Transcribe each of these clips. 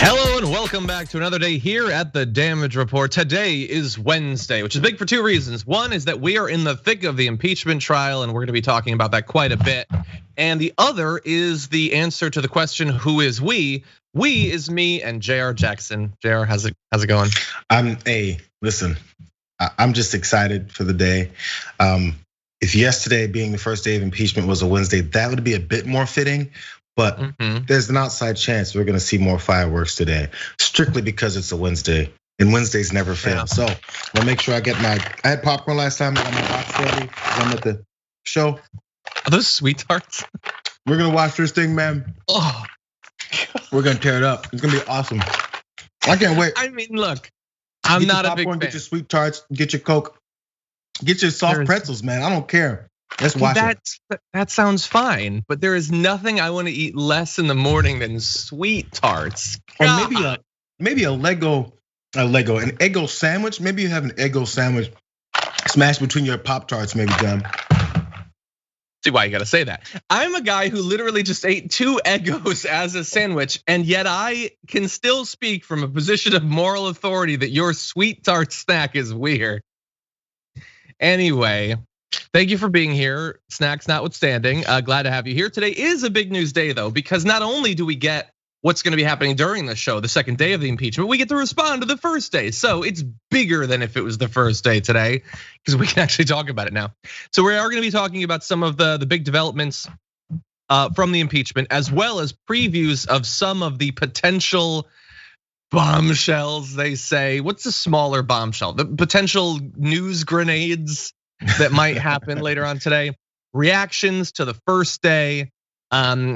Hello and welcome back to another day here at the Damage Report. Today is Wednesday, which is big for two reasons. One is that we are in the thick of the impeachment trial and we're gonna be talking about that quite a bit. And the other is the answer to the question, who is we? We is me and Jayar Jackson. Jayar, how's it going? Listen, I'm just excited for the day. If yesterday being the first day of impeachment was a Wednesday, that would be a bit more fitting. But there's an outside chance we're gonna see more fireworks today, strictly because it's a Wednesday, and Wednesdays never fail. Yeah. So I'll make sure I had popcorn last time, I got my box ready. I'm at the show. Are those sweethearts? We're gonna watch this thing, man. Oh, we're gonna tear it up. It's gonna be awesome. I can't wait. I mean, look, I'm not a big fan. Get your sweet tarts, get your Coke, get your soft pretzels, man. I don't care. Let's watch it. That sounds fine, but there is nothing I want to eat less in the morning than sweet tarts. Or maybe an Eggo sandwich. Maybe you have an Eggo sandwich smashed between your Pop-Tarts, maybe, Jim. See why you gotta say that. I'm a guy who literally just ate 2 Eggos as a sandwich, and yet I can still speak from a position of moral authority that your sweet tart snack is weird. Anyway. Thank you for being here, snacks notwithstanding. Glad to have you here. Today is a big news day though, because not only do we get what's gonna be happening during the show, the second day of the impeachment, we get to respond to the first day. So it's bigger than if it was the first day today, because we can actually talk about it now. So we are gonna be talking about some of the big developments from the impeachment, as well as previews of some of the potential bombshells, they say. What's a smaller bombshell? The potential news grenades that might happen later on today. Reactions to the first day.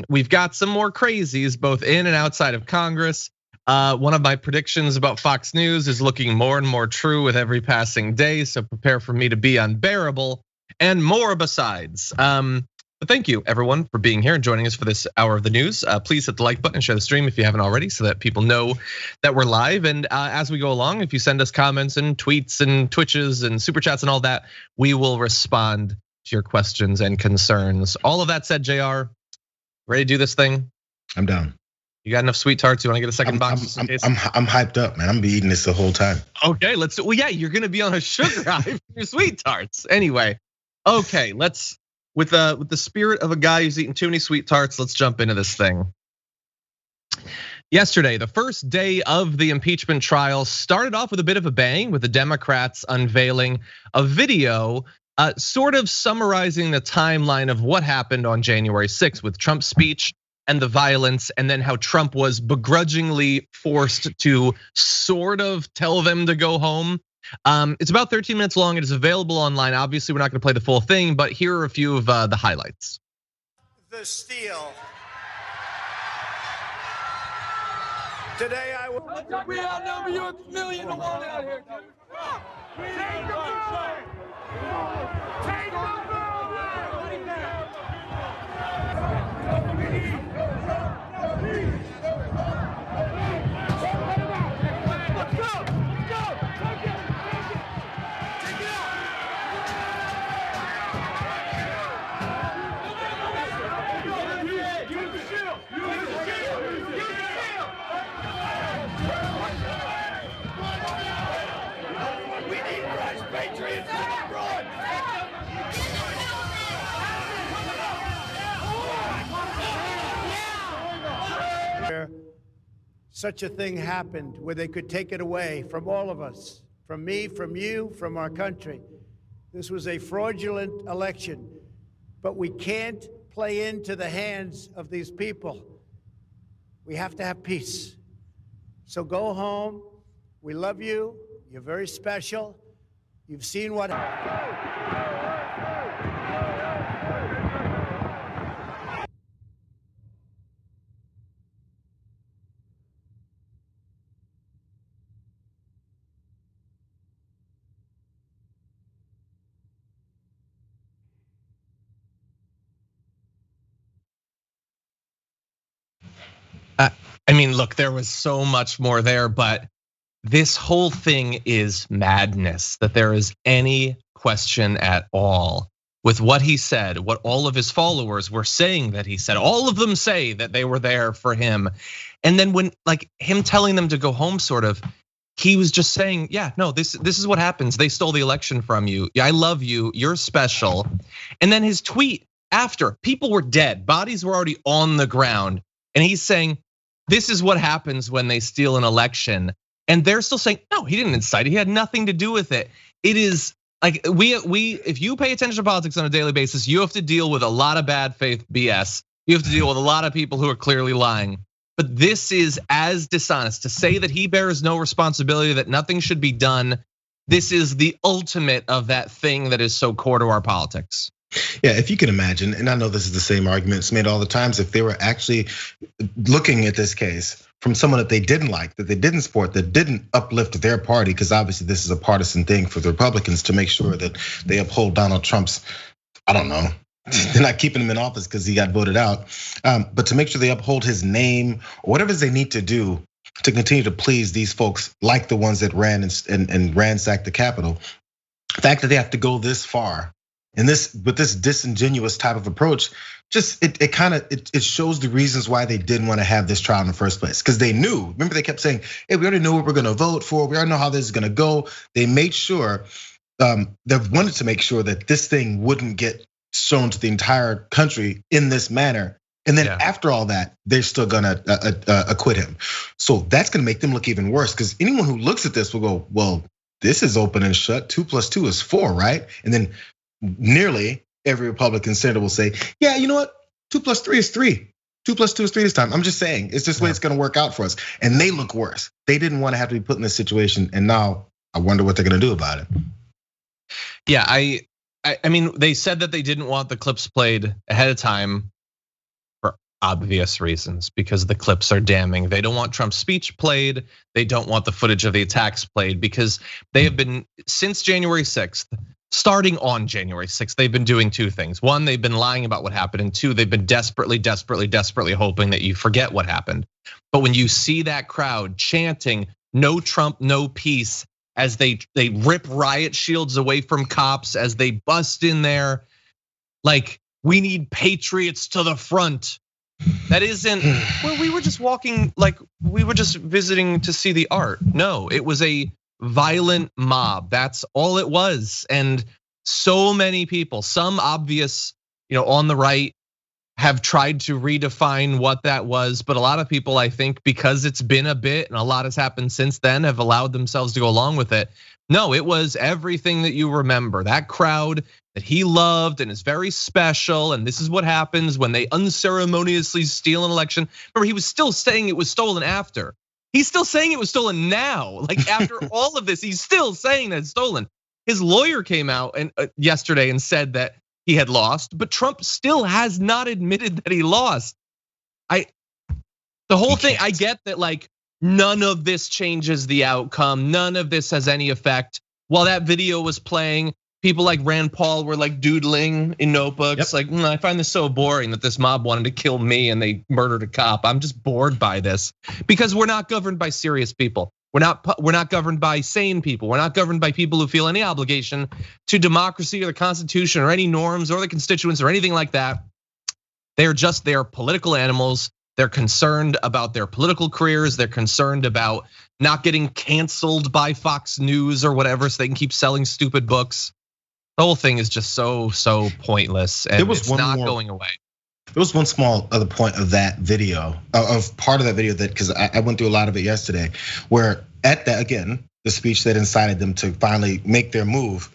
We've got some more crazies both in and outside of Congress. One of my predictions about Fox News is looking more and more true with every passing day, so prepare for me to be unbearable, and more besides. But thank you everyone for being here and joining us for this hour of the news. Please hit the like button and share the stream if you haven't already, so that people know that we're live. And as we go along, if you send us comments and tweets and Twitches and super chats and all that, we will respond to your questions and concerns. All of that said, Jayar, ready to do this thing? I'm down. You got enough sweet tarts? You want to get a second box? I'm hyped up, man. I'm gonna be eating this the whole time. Okay, let's do. Well, yeah, you're gonna be on a sugar high for your sweet tarts. Anyway, okay, let's. With the spirit of a guy who's eaten too many sweet tarts, let's jump into this thing. Yesterday, the first day of the impeachment trial started off with a bit of a bang, with the Democrats unveiling a video sort of summarizing the timeline of what happened on January 6th with Trump's speech and the violence, and then how Trump was begrudgingly forced to sort of tell them to go home. It's about 13 minutes long. It is available online. Obviously, we're not gonna play the full thing, but here are a few of the highlights. The steal. Today I will. We outnumber you 1,000,000 to 1 out here, dude. Take the building! Take the building! Let's go! Such a thing happened where they could take it away from all of us, from me, from you, from our country. This was a fraudulent election, but we can't play into the hands of these people. We have to have peace. So go home. We love you. You're very special. You've seen what I mean, look, there was so much more there, but this whole thing is madness, that there is any question at all with what he said, what all of his followers were saying that he said. All of them say that they were there for him. And then when like him telling them to go home, sort of, he was just saying, yeah, no, this is what happens. They stole the election from you. I love you, you're special. And then his tweet after, people were dead, bodies were already on the ground. And he's saying, this is what happens when they steal an election. And they're still saying, no, he didn't incite it. He had nothing to do with it. It is like if you pay attention to politics on a daily basis, you have to deal with a lot of bad faith BS. You have to deal with a lot of people who are clearly lying. But this is as dishonest to say that he bears no responsibility, that nothing should be done. This is the ultimate of that thing that is so core to our politics. Yeah, if you can imagine, and I know this is the same argument it's made all the times, if they were actually looking at this case from someone that they didn't like, that they didn't support, that didn't uplift their party, because obviously this is a partisan thing for the Republicans to make sure that they uphold Donald Trump's, I don't know, they're not keeping him in office because he got voted out, but to make sure they uphold his name or whatever they need to do to continue to please these folks, like the ones that ran and ransacked the Capitol. The fact that they have to go this far and with this disingenuous type of approach, just it shows the reasons why they didn't want to have this trial in the first place. Because they knew, remember they kept saying, hey, we already know what we're gonna vote for, we already know how this is gonna go. They made sure, they wanted to make sure that this thing wouldn't get shown to the entire country in this manner. And then after all that, they're still gonna acquit him. So that's gonna make them look even worse, because anyone who looks at this will go, well, this is open and shut, 2 + 2 is 4, right? And then nearly every Republican senator will say, yeah, you know what? 2 + 3 is 3. 2 + 2 is 3 this time. I'm just saying, it's just the way it's gonna work out for us. And they look worse. They didn't want to have to be put in this situation, and now I wonder what they're gonna do about it. Yeah, I mean, they said that they didn't want the clips played ahead of time for obvious reasons, because the clips are damning. They don't want Trump's speech played. They don't want the footage of the attacks played, because they have been, since January 6th, starting on January 6th, they've been doing two things. One, they've been lying about what happened. And two, they've been desperately hoping that you forget what happened. But when you see that crowd chanting, no Trump, no peace, as they rip riot shields away from cops, as they bust in there, like, we need patriots to the front. That isn't, well, we were just walking, like we were just visiting to see the art. No, it was a violent mob. That's all it was. And so many people, some obvious, on the right, have tried to redefine what that was. But a lot of people, I think, because it's been a bit and a lot has happened since then, have allowed themselves to go along with it. No, it was everything that you remember. That crowd that he loved and is very special. And this is what happens when they unceremoniously steal an election. Remember, he was still saying it was stolen after. He's still saying it was stolen now. Like, after all of this, he's still saying that it's stolen. His lawyer came out yesterday and said that he had lost, but Trump still has not admitted that he lost. The whole thing, I get that, like, none of this changes the outcome. None of this has any effect. While that video was playing, people like Rand Paul were like doodling in notebooks. Like, I find this so boring that this mob wanted to kill me and they murdered a cop. I'm just bored by this, because we're not governed by serious people. We're not governed by sane people. We're not governed by people who feel any obligation to democracy or the Constitution or any norms or the constituents or anything like that. They are political animals. They're concerned about their political careers. They're concerned about not getting canceled by Fox News or whatever, so they can keep selling stupid books. The whole thing is just so pointless, and it's not going away. There was one small other point of that video, of part of that video, that, because I went through a lot of it yesterday, where at that, again, the speech that incited them to finally make their move,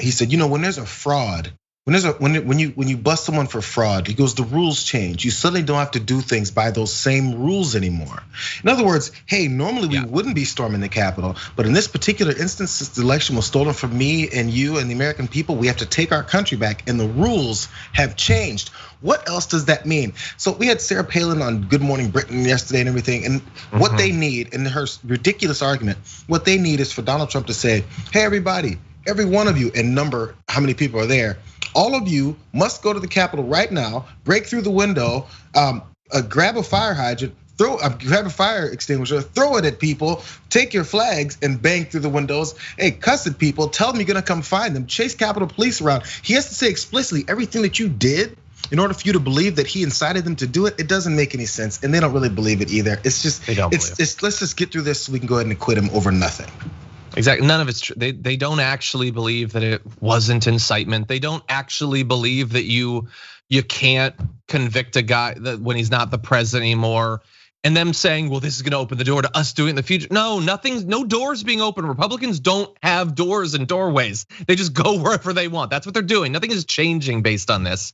he said, when there's a fraud, when you bust someone for fraud, he goes, the rules change. You suddenly don't have to do things by those same rules anymore. In other words, hey, normally we wouldn't be storming the Capitol, but in this particular instance, since the election was stolen from me and you and the American people, we have to take our country back, and the rules have changed. What else does that mean? So we had Sarah Palin on Good Morning Britain yesterday and everything, and what they need in her ridiculous argument, what they need is for Donald Trump to say, hey, everybody, every one of you, and number how many people are there, all of you must go to the Capitol right now, break through the window, grab a fire hydrant, you have a fire extinguisher, throw it at people, take your flags and bang through the windows. Hey, cuss at people, tell them you're gonna come find them, chase Capitol Police around. He has to say explicitly everything that you did in order for you to believe that he incited them to do it. It doesn't make any sense, and they don't really believe it either. It's just, let's just get through this so we can go ahead and acquit him over nothing. Exactly, none of it's true. They don't actually believe that it wasn't incitement. They don't actually believe that you can't convict a guy that when he's not the president anymore. And them saying, well, this is gonna open the door to us doing it in the future. No, no doors being open. Republicans don't have doors and doorways. They just go wherever they want. That's what they're doing. Nothing is changing based on this.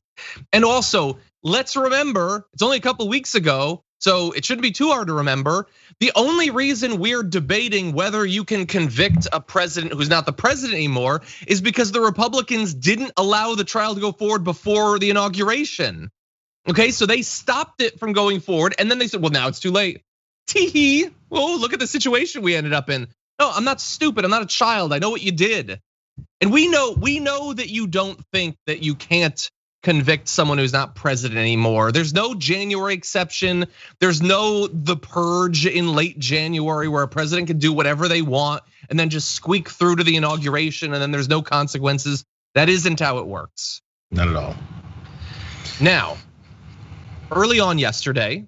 And also, let's remember, it's only a couple weeks ago, so it shouldn't be too hard to remember. The only reason we're debating whether you can convict a president who's not the president anymore is because the Republicans didn't allow the trial to go forward before the inauguration. Okay, so they stopped it from going forward, and then they said, well, now it's too late. Tee-hee, well, look at the situation we ended up in. No, I'm not stupid, I'm not a child, I know what you did. And we know that you don't think that you can't convict someone who's not president anymore. There's no January exception. There's no the purge in late January where a president can do whatever they want and then just squeak through to the inauguration and then there's no consequences. That isn't how it works. Not at all. Now, early on yesterday,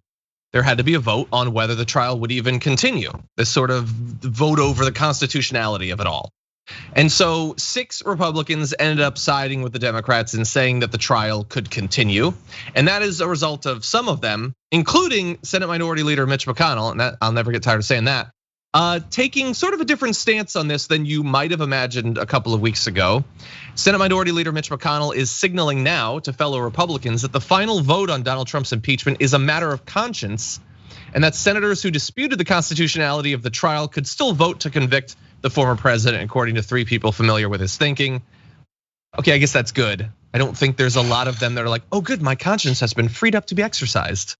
there had to be a vote on whether the trial would even continue. This sort of vote over the constitutionality of it all. And so 6 Republicans ended up siding with the Democrats and saying that the trial could continue. And that is a result of some of them, including Senate Minority Leader Mitch McConnell, and that I'll never get tired of saying that, taking sort of a different stance on this than you might have imagined a couple of weeks ago. Senate Minority Leader Mitch McConnell is signaling now to fellow Republicans that the final vote on Donald Trump's impeachment is a matter of conscience, and that senators who disputed the constitutionality of the trial could still vote to convict the former president, according to 3 people familiar with his thinking. Okay, I guess that's good. I don't think there's a lot of them that are like, oh good, my conscience has been freed up to be exercised.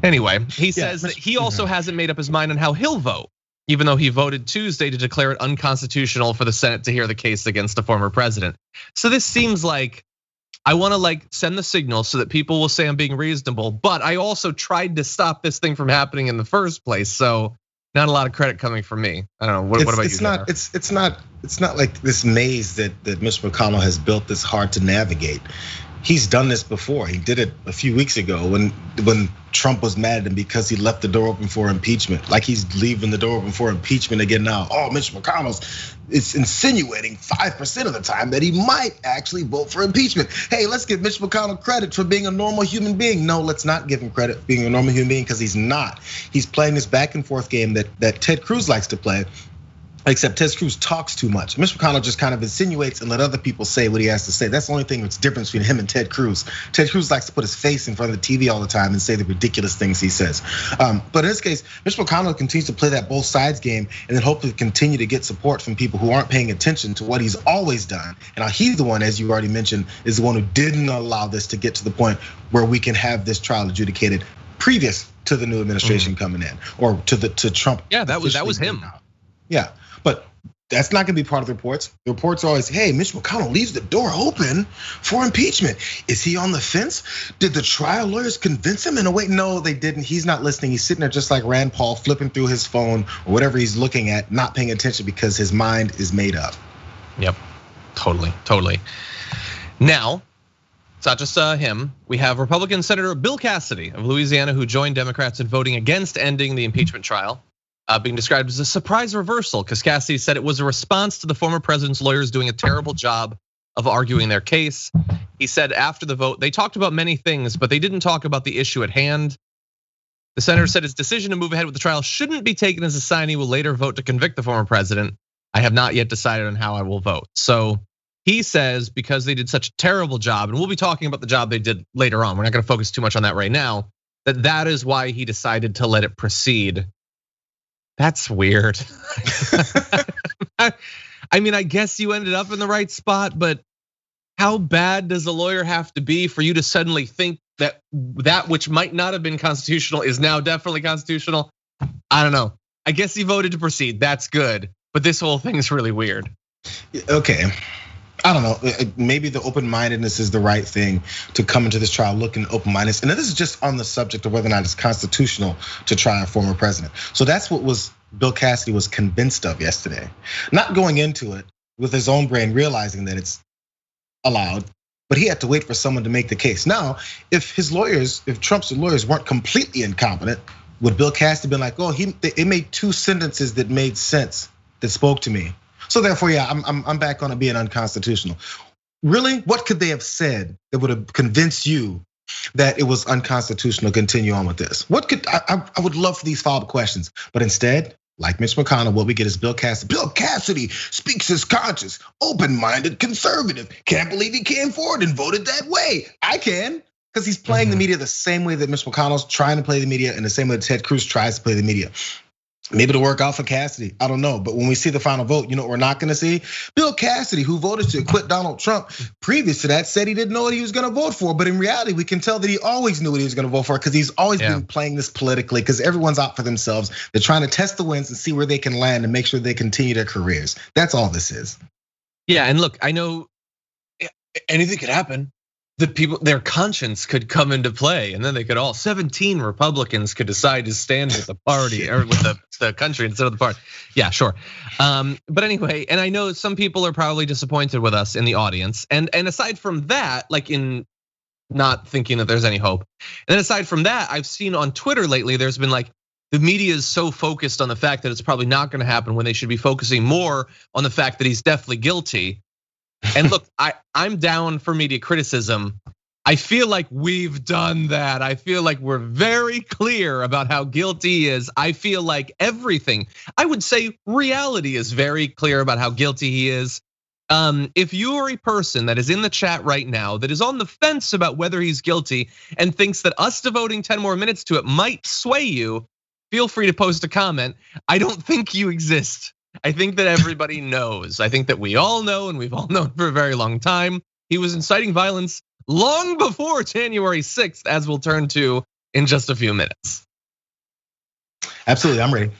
Anyway, he says that he also hasn't made up his mind on how he'll vote, even though he voted Tuesday to declare it unconstitutional for the Senate to hear the case against the former president. So this seems like I wanna send the signal so that people will say I'm being reasonable, but I also tried to stop this thing from happening in the first place. So not a lot of credit coming from me. I don't know. What about you? It's not like this maze that Mitch McConnell has built that's hard to navigate. He's done this before. He did it a few weeks ago when Trump was mad at him because he left the door open for impeachment. Like he's leaving the door open for impeachment again now. Oh, Mitch McConnell's insinuating 5% of the time that he might actually vote for impeachment. Hey, let's give Mitch McConnell credit for being a normal human being. No, let's not give him credit for being a normal human being because he's not. He's playing this back and forth game that Ted Cruz likes to play. Except Ted Cruz talks too much. Mitch McConnell just kind of insinuates and let other people say what he has to say. That's the only thing that's different between him and Ted Cruz. Ted Cruz likes to put his face in front of the TV all the time and say the ridiculous things he says. But in this case, Mitch McConnell continues to play that both sides game and then hopefully continue to get support from people who aren't paying attention to what he's always done. And he's the one, as you already mentioned, is the one who didn't allow this to get to the point where we can have this trial adjudicated previous to the new administration coming in or to Trump. Yeah, that was him. Yeah. But that's not gonna be part of the reports. The reports are always, hey, Mitch McConnell leaves the door open for impeachment. Is he on the fence? Did the trial lawyers convince him in a way? No, they didn't. He's not listening. He's sitting there just like Rand Paul, flipping through his phone or whatever he's looking at, not paying attention because his mind is made up. Yep, totally. Now, it's not just him. We have Republican Senator Bill Cassidy of Louisiana who joined Democrats in voting against ending the impeachment trial. Being described as a surprise reversal because Cassidy said it was a response to the former president's lawyers doing a terrible job of arguing their case. He said after the vote, they talked about many things, but they didn't talk about the issue at hand. The senator said his decision to move ahead with the trial shouldn't be taken as a sign he will later vote to convict the former president. I have not yet decided on how I will vote. So he says because they did such a terrible job, and we'll be talking about the job they did later on. We're not gonna focus too much on that right now, that is why he decided to let it proceed. That's weird. I mean, I guess you ended up in the right spot, but how bad does a lawyer have to be for you to suddenly think that which might not have been constitutional is now definitely constitutional? I don't know. I guess he voted to proceed. That's good, but this whole thing is really weird. Okay. I don't know, maybe the open-mindedness is the right thing to come into this trial looking open-minded. And this is just on the subject of whether or not it's constitutional to try a former president. So that's what Bill Cassidy was convinced of yesterday. Not going into it with his own brain, realizing that it's allowed, but he had to wait for someone to make the case. Now, if Trump's lawyers weren't completely incompetent, would Bill Cassidy been like, oh, it made 2 sentences that made sense, that spoke to me. So therefore, yeah, I'm back on it being unconstitutional. Really, what could they have said that would have convinced you that it was unconstitutional to continue on with this? I would love for these follow-up questions, but instead, like Mitch McConnell, what we get is Bill Cassidy. Bill Cassidy speaks his conscience, open-minded, conservative. Can't believe he came forward and voted that way. I can, because he's playing the media the same way that Mitch McConnell's trying to play the media, and the same way that Ted Cruz tries to play the media. Maybe it'll work out for Cassidy, I don't know. But when we see the final vote, you know what we're not gonna see? Bill Cassidy, who voted to acquit Donald Trump, previous to that said he didn't know what he was gonna vote for. But in reality, we can tell that he always knew what he was gonna vote for, because he's always been playing this politically, because everyone's out for themselves. They're trying to test the winds and see where they can land and make sure they continue their careers. That's all this is. Yeah, and look, I know anything could happen. The people, their conscience could come into play, and then they could 17 Republicans could decide to stand with the party or with the country instead of the party. Yeah, sure. But anyway, and I know some people are probably disappointed with us in the audience. And aside from that, like in not thinking that there's any hope. And then aside from that, I've seen on Twitter lately, there's been like, the media is so focused on the fact that it's probably not gonna happen when they should be focusing more on the fact that he's definitely guilty. And look, I'm down for media criticism. I feel like we've done that. I feel like we're very clear about how guilty he is. I feel like everything, I would say reality is very clear about how guilty he is. If you are a person that is in the chat right now that is on the fence about whether he's guilty and thinks that us devoting 10 more minutes to it might sway you, feel free to post a comment. I don't think you exist. I think that everybody knows. I think that we all know, and we've all known for a very long time. He was inciting violence long before January 6th, as we'll turn to in just a few minutes. Absolutely, I'm ready.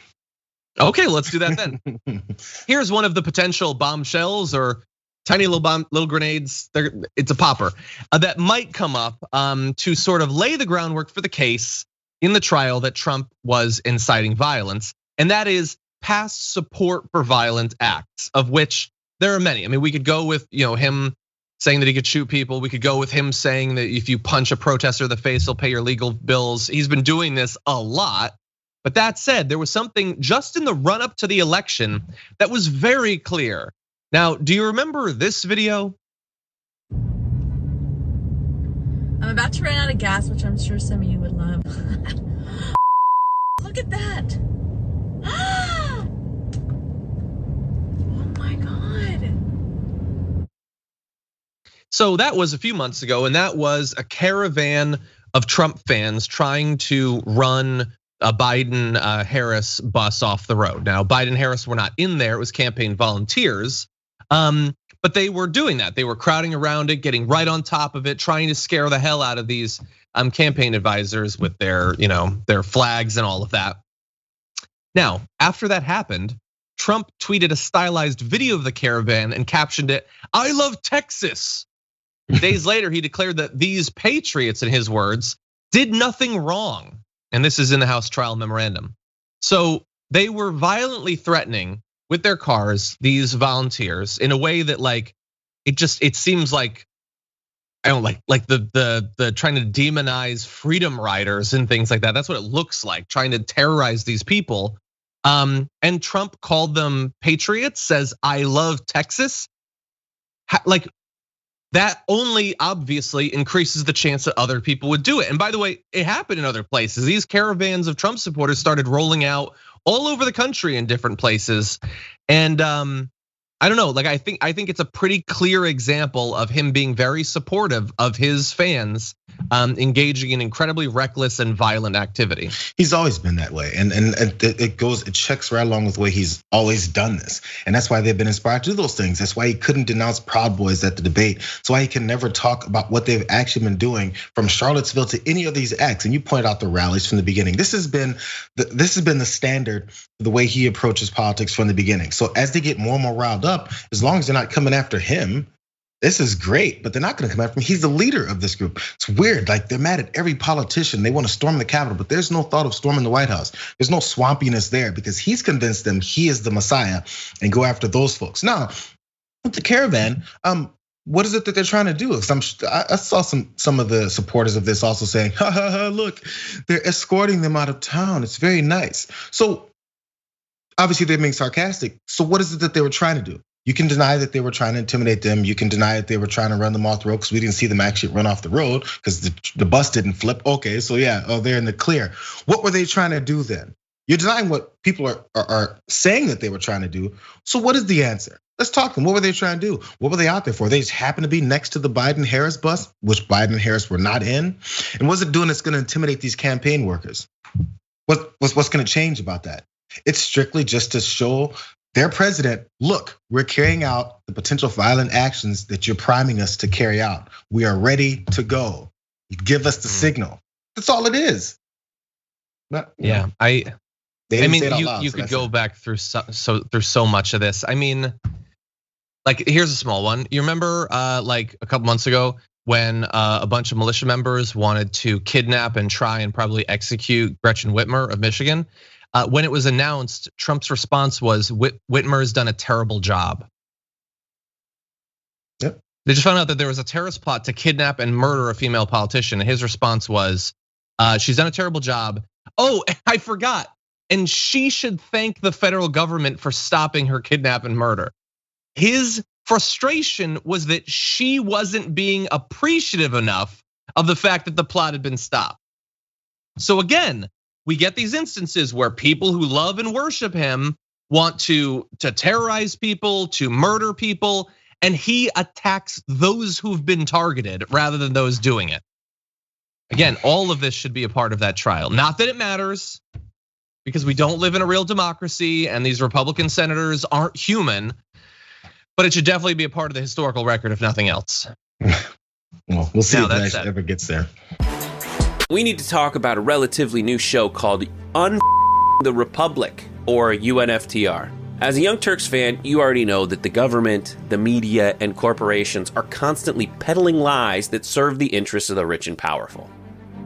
Okay, let's do that then. Here's one of the potential bombshells or tiny little grenades. It's a popper that might come up to sort of lay the groundwork for the case in the trial that Trump was inciting violence, and that is past support for violent acts, of which there are many. I mean, we could go with him saying that he could shoot people. We could go with him saying that if you punch a protester in the face, he'll pay your legal bills. He's been doing this a lot. But that said, there was something just in the run up to the election that was very clear. Now, do you remember this video? I'm about to run out of gas, which I'm sure some of you would love. Look at that. Oh my God. So that was a few months ago, and that was a caravan of Trump fans trying to run a Biden-Harris bus off the road. Now, Biden-Harris were not in there, it was campaign volunteers. But they were doing that. They were crowding around it, getting right on top of it, trying to scare the hell out of these campaign advisors with their flags and all of that. Now, after that happened, Trump tweeted a stylized video of the caravan and captioned it, "I love Texas." Days later, he declared that these patriots, in his words, did nothing wrong. And this is in the House trial memorandum. So they were violently threatening with their cars, these volunteers, in a way that it seems like, I don't like the trying to demonize freedom riders and things like that. That's what it looks like, trying to terrorize these people. And Trump called them patriots, says, "I love Texas." Like that only obviously increases the chance that other people would do it. And by the way, it happened in other places. These caravans of Trump supporters started rolling out all over the country in different places. And I don't know, like I think it's a pretty clear example of him being very supportive of his fans engaging in incredibly reckless and violent activity. He's always been that way, and it checks right along with the way he's always done this, and that's why they've been inspired to do those things. That's why he couldn't denounce Proud Boys at the debate. That's why he can never talk about what they've actually been doing from Charlottesville to any of these acts. And you pointed out the rallies from the beginning. This has been the standard, the way he approaches politics from the beginning. So as they get more and more riled up, as long as they're not coming after him, this is great, but they're not gonna come after him. He's the leader of this group. It's weird, like they're mad at every politician. They wanna storm the Capitol, but there's no thought of storming the White House. There's no swampiness there because he's convinced them he is the Messiah and go after those folks. Now, with the caravan, what is it that they're trying to do? I saw some of the supporters of this also saying, ha ha ha, look, they're escorting them out of town. It's very nice. So obviously they're being sarcastic. So what is it that they were trying to do? You can deny that they were trying to intimidate them. You can deny that they were trying to run them off the road because we didn't see them actually run off the road because the bus didn't flip. Okay, so yeah, they're in the clear. What were they trying to do then? You're denying what people are saying that they were trying to do. So what is the answer? Let's talk to them. What were they trying to do? What were they out there for? They just happened to be next to the Biden-Harris bus, which Biden and Harris were not in. And what's it doing that's gonna intimidate these campaign workers? What's gonna change about that? It's strictly just to show their president, look, we're carrying out the potential violent actions that you're priming us to carry out. We are ready to go. You give us the signal. That's all it is. Yeah, I mean, you could go back through so much of this. I mean, like here's a small one. You remember like a couple months ago when a bunch of militia members wanted to kidnap and try and probably execute Gretchen Whitmer of Michigan? When it was announced, Trump's response was Whitmer's done a terrible job. Yep. They just found out that there was a terrorist plot to kidnap and murder a female politician. And his response was, she's done a terrible job. Oh, I forgot. And she should thank the federal government for stopping her kidnap and murder. His frustration was that she wasn't being appreciative enough of the fact that the plot had been stopped. So again, we get these instances where people who love and worship him want to terrorize people, to murder people, and he attacks those who've been targeted rather than those doing it. Again, all of this should be a part of that trial. Not that it matters, because we don't live in a real democracy and these Republican senators aren't human, but it should definitely be a part of the historical record, if nothing else. Well, we'll see if that ever gets there. We need to talk about a relatively new show called the Republic, or UNFTR. As a Young Turks fan, you already know that the government, the media, and corporations are constantly peddling lies that serve the interests of the rich and powerful.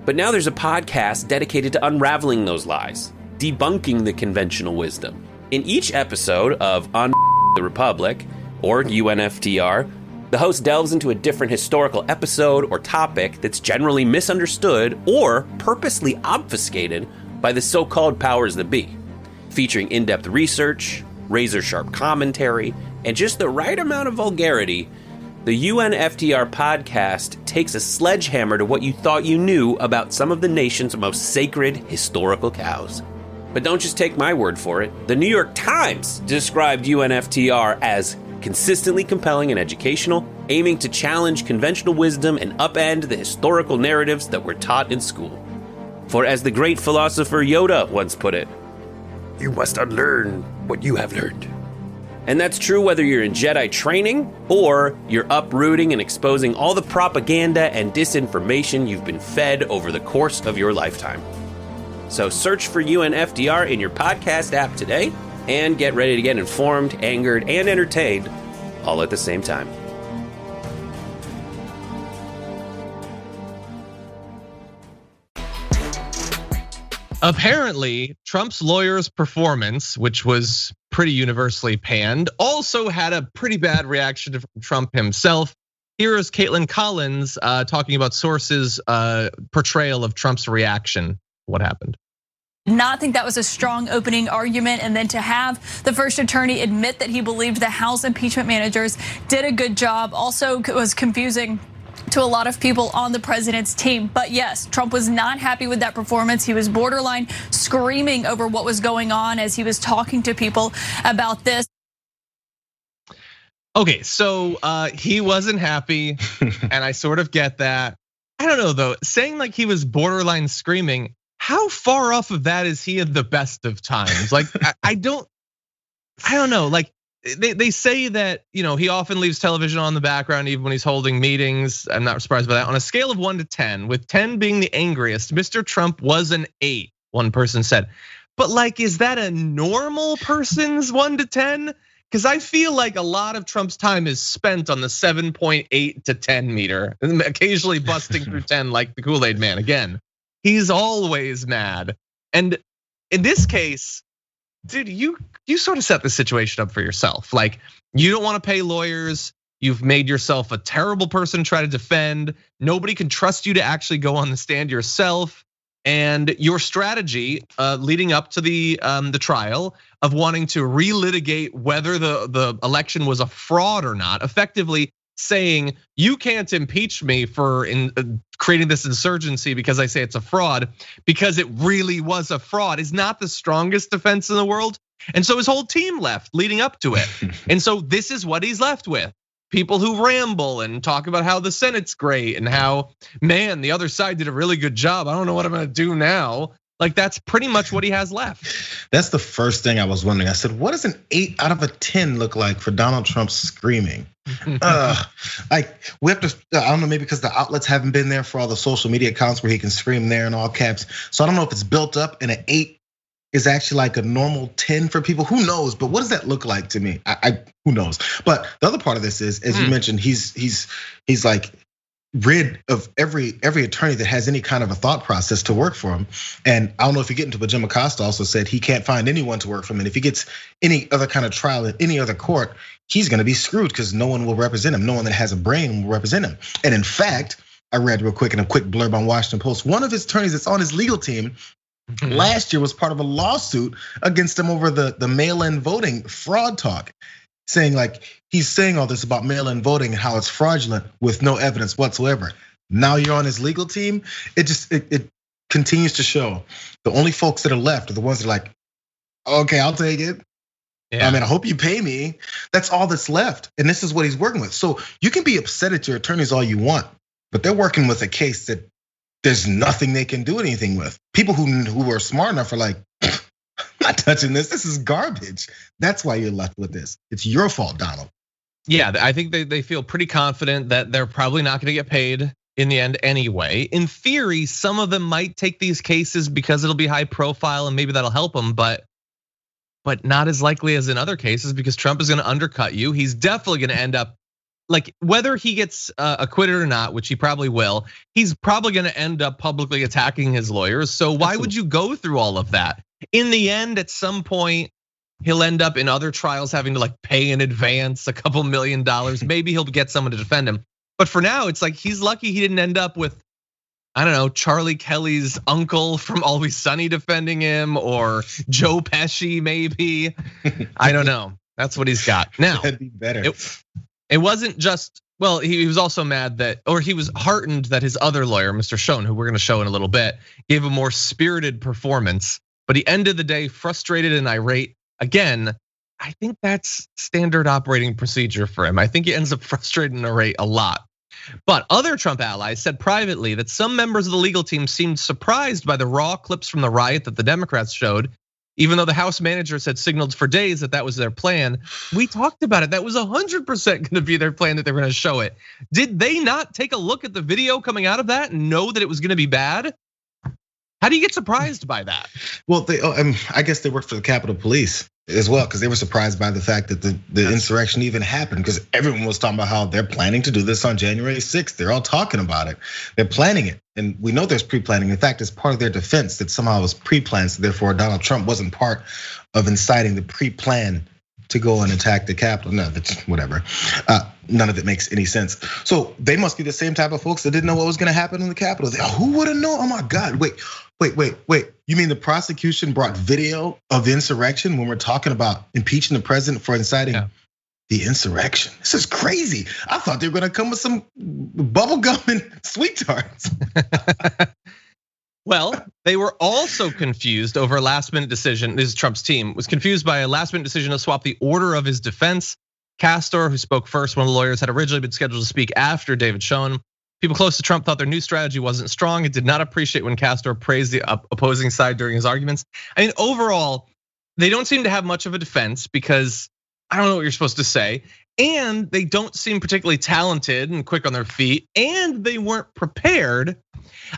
But now there's a podcast dedicated to unraveling those lies, debunking the conventional wisdom. In each episode of the Republic, or UNFTR, the host delves into a different historical episode or topic that's generally misunderstood or purposely obfuscated by the so-called powers that be, featuring in-depth research, razor-sharp commentary, and just the right amount of vulgarity. The UNFTR podcast takes a sledgehammer to what you thought you knew about some of the nation's most sacred historical cows. But don't just take my word for it. The New York Times described UNFTR as consistently compelling and educational, aiming to challenge conventional wisdom and upend the historical narratives that were taught in school. For as the great philosopher Yoda once put it, you must unlearn what you have learned. And that's true whether you're in Jedi training or you're uprooting and exposing all the propaganda and disinformation you've been fed over the course of your lifetime. So search for UNFTR in your podcast app today and get ready to get informed, angered, and entertained all at the same time. Apparently, Trump's lawyer's performance, which was pretty universally panned, also had a pretty bad reaction from Trump himself. Here is Caitlin Collins talking about sources' portrayal of Trump's reaction. What happened? Not think that was a strong opening argument, and then to have the first attorney admit that he believed the House impeachment managers did a good job also was confusing to a lot of people on the president's team. But yes, Trump was not happy with that performance. He was borderline screaming over what was going on as he was talking to people about this. Okay, so he wasn't happy, and I sort of get that. I don't know though, saying like he was borderline screaming, how far off of that is he in the best of times? Like, I don't know. Like they say that, he often leaves television on the background even when he's holding meetings. I'm not surprised by that. On a scale of 1 to 10, with 10 being the angriest, Mr. Trump was an 8, one person said. But like, is that a normal person's 1 to 10? because I feel like a lot of Trump's time is spent on the 7.8 to 10 meter, and occasionally busting through 10 like the Kool-Aid man. Again, he's always mad. And in this case, dude, you sort of set the situation up for yourself. Like, you don't want to pay lawyers. You've made yourself a terrible person to try to defend. Nobody can trust you to actually go on the stand yourself. And your strategy leading up to the trial of wanting to relitigate whether the election was a fraud or not, effectively saying you can't impeach me for creating this insurgency because I say it's a fraud, because it really was a fraud, is not the strongest defense in the world. And so his whole team left leading up to it. And so this is what he's left with. People who ramble and talk about how the Senate's great and how, man, the other side did a really good job. I don't know what I'm gonna do now. Like, that's pretty much what he has left. That's the first thing I was wondering. I said, what does an 8 out of 10 look like for Donald Trump screaming? Like, we have to, I don't know, maybe because the outlets haven't been there for all the social media accounts where he can scream there in all caps. So I don't know if it's built up and an 8 is actually like a normal 10 for people. Who knows? But what does that look like to me? Who knows? But the other part of this is, as you mentioned, he's like rid of every attorney that has any kind of a thought process to work for him. And I don't know if you get into, but Jim Acosta also said he can't find anyone to work for him. And if he gets any other kind of trial in any other court, he's gonna be screwed because no one will represent him. No one that has a brain will represent him. And in fact, I read real quick in a quick blurb on Washington Post, one of his attorneys that's on his legal team last year was part of a lawsuit against him over the mail-in voting fraud talk, saying like he's saying all this about mail-in voting and how it's fraudulent with no evidence whatsoever. Now you're on his legal team. It continues to show the only folks that are left are the ones that are like, okay, I'll take it. Yeah. I mean, I hope you pay me. That's all that's left, and this is what he's working with. So you can be upset at your attorneys all you want, but they're working with a case that there's nothing they can do anything with. People who are smart enough are like, I'm not touching this. This is garbage. That's why you're left with this. It's your fault, Donald. Yeah, I think they feel pretty confident that they're probably not gonna get paid in the end anyway. In theory, some of them might take these cases because it'll be high profile and maybe that'll help them, but not as likely as in other cases because Trump is gonna undercut you. He's definitely gonna end up, like, whether he gets acquitted or not, which he probably will, he's probably gonna end up publicly attacking his lawyers. So why would you go through all of that? In the end, at some point, he'll end up in other trials having to like pay in advance a couple $1 million. Maybe he'll get someone to defend him. But for now, it's like he's lucky he didn't end up with, I don't know, Charlie Kelly's uncle from Always Sunny defending him, or Joe Pesci maybe. I don't know. That's what he's got now. That'd be better. It wasn't just, well, he was also mad that, or he was heartened that his other lawyer, Mr. Schoen, who we're gonna show in a little bit, gave a more spirited performance. But he ended the day frustrated and irate. Again, I think that's standard operating procedure for him. I think he ends up frustrated and irate a lot. But other Trump allies said privately that some members of the legal team seemed surprised by the raw clips from the riot that the Democrats showed, even though the House managers had signaled for days that that was their plan. We talked about it. That was 100% gonna be their plan, that they were gonna show it. Did they not take a look at the video coming out of that and know that it was gonna be bad? How do you get surprised by that? Well, I guess they work for the Capitol Police as well, because they were surprised by the fact that the insurrection even happened, because everyone was talking about how they're planning to do this on January 6th. They're all talking about it. They're planning it. And we know there's pre-planning. In fact, it's part of their defense that somehow it was pre-planned. So therefore, Donald Trump wasn't part of inciting the pre-plan to go and attack the Capitol. No, that's whatever. None of it makes any sense. So they must be the same type of folks that didn't know what was gonna happen in the Capitol. Who would have known? Oh my God, wait. You mean the prosecution brought video of the insurrection when we're talking about impeaching the president for inciting the insurrection? This is crazy. I thought they were gonna come with some bubble gum and sweet tarts. Well, they were also confused over a last minute decision. This is Trump's team was confused by a last minute decision to swap the order of his defense. Castor, who spoke first, one of the lawyers, had originally been scheduled to speak after David Schoen. People close to Trump thought their new strategy wasn't strong and did not appreciate when Castor praised the opposing side during his arguments. I mean, overall, they don't seem to have much of a defense because I don't know what you're supposed to say. And they don't seem particularly talented and quick on their feet, and they weren't prepared.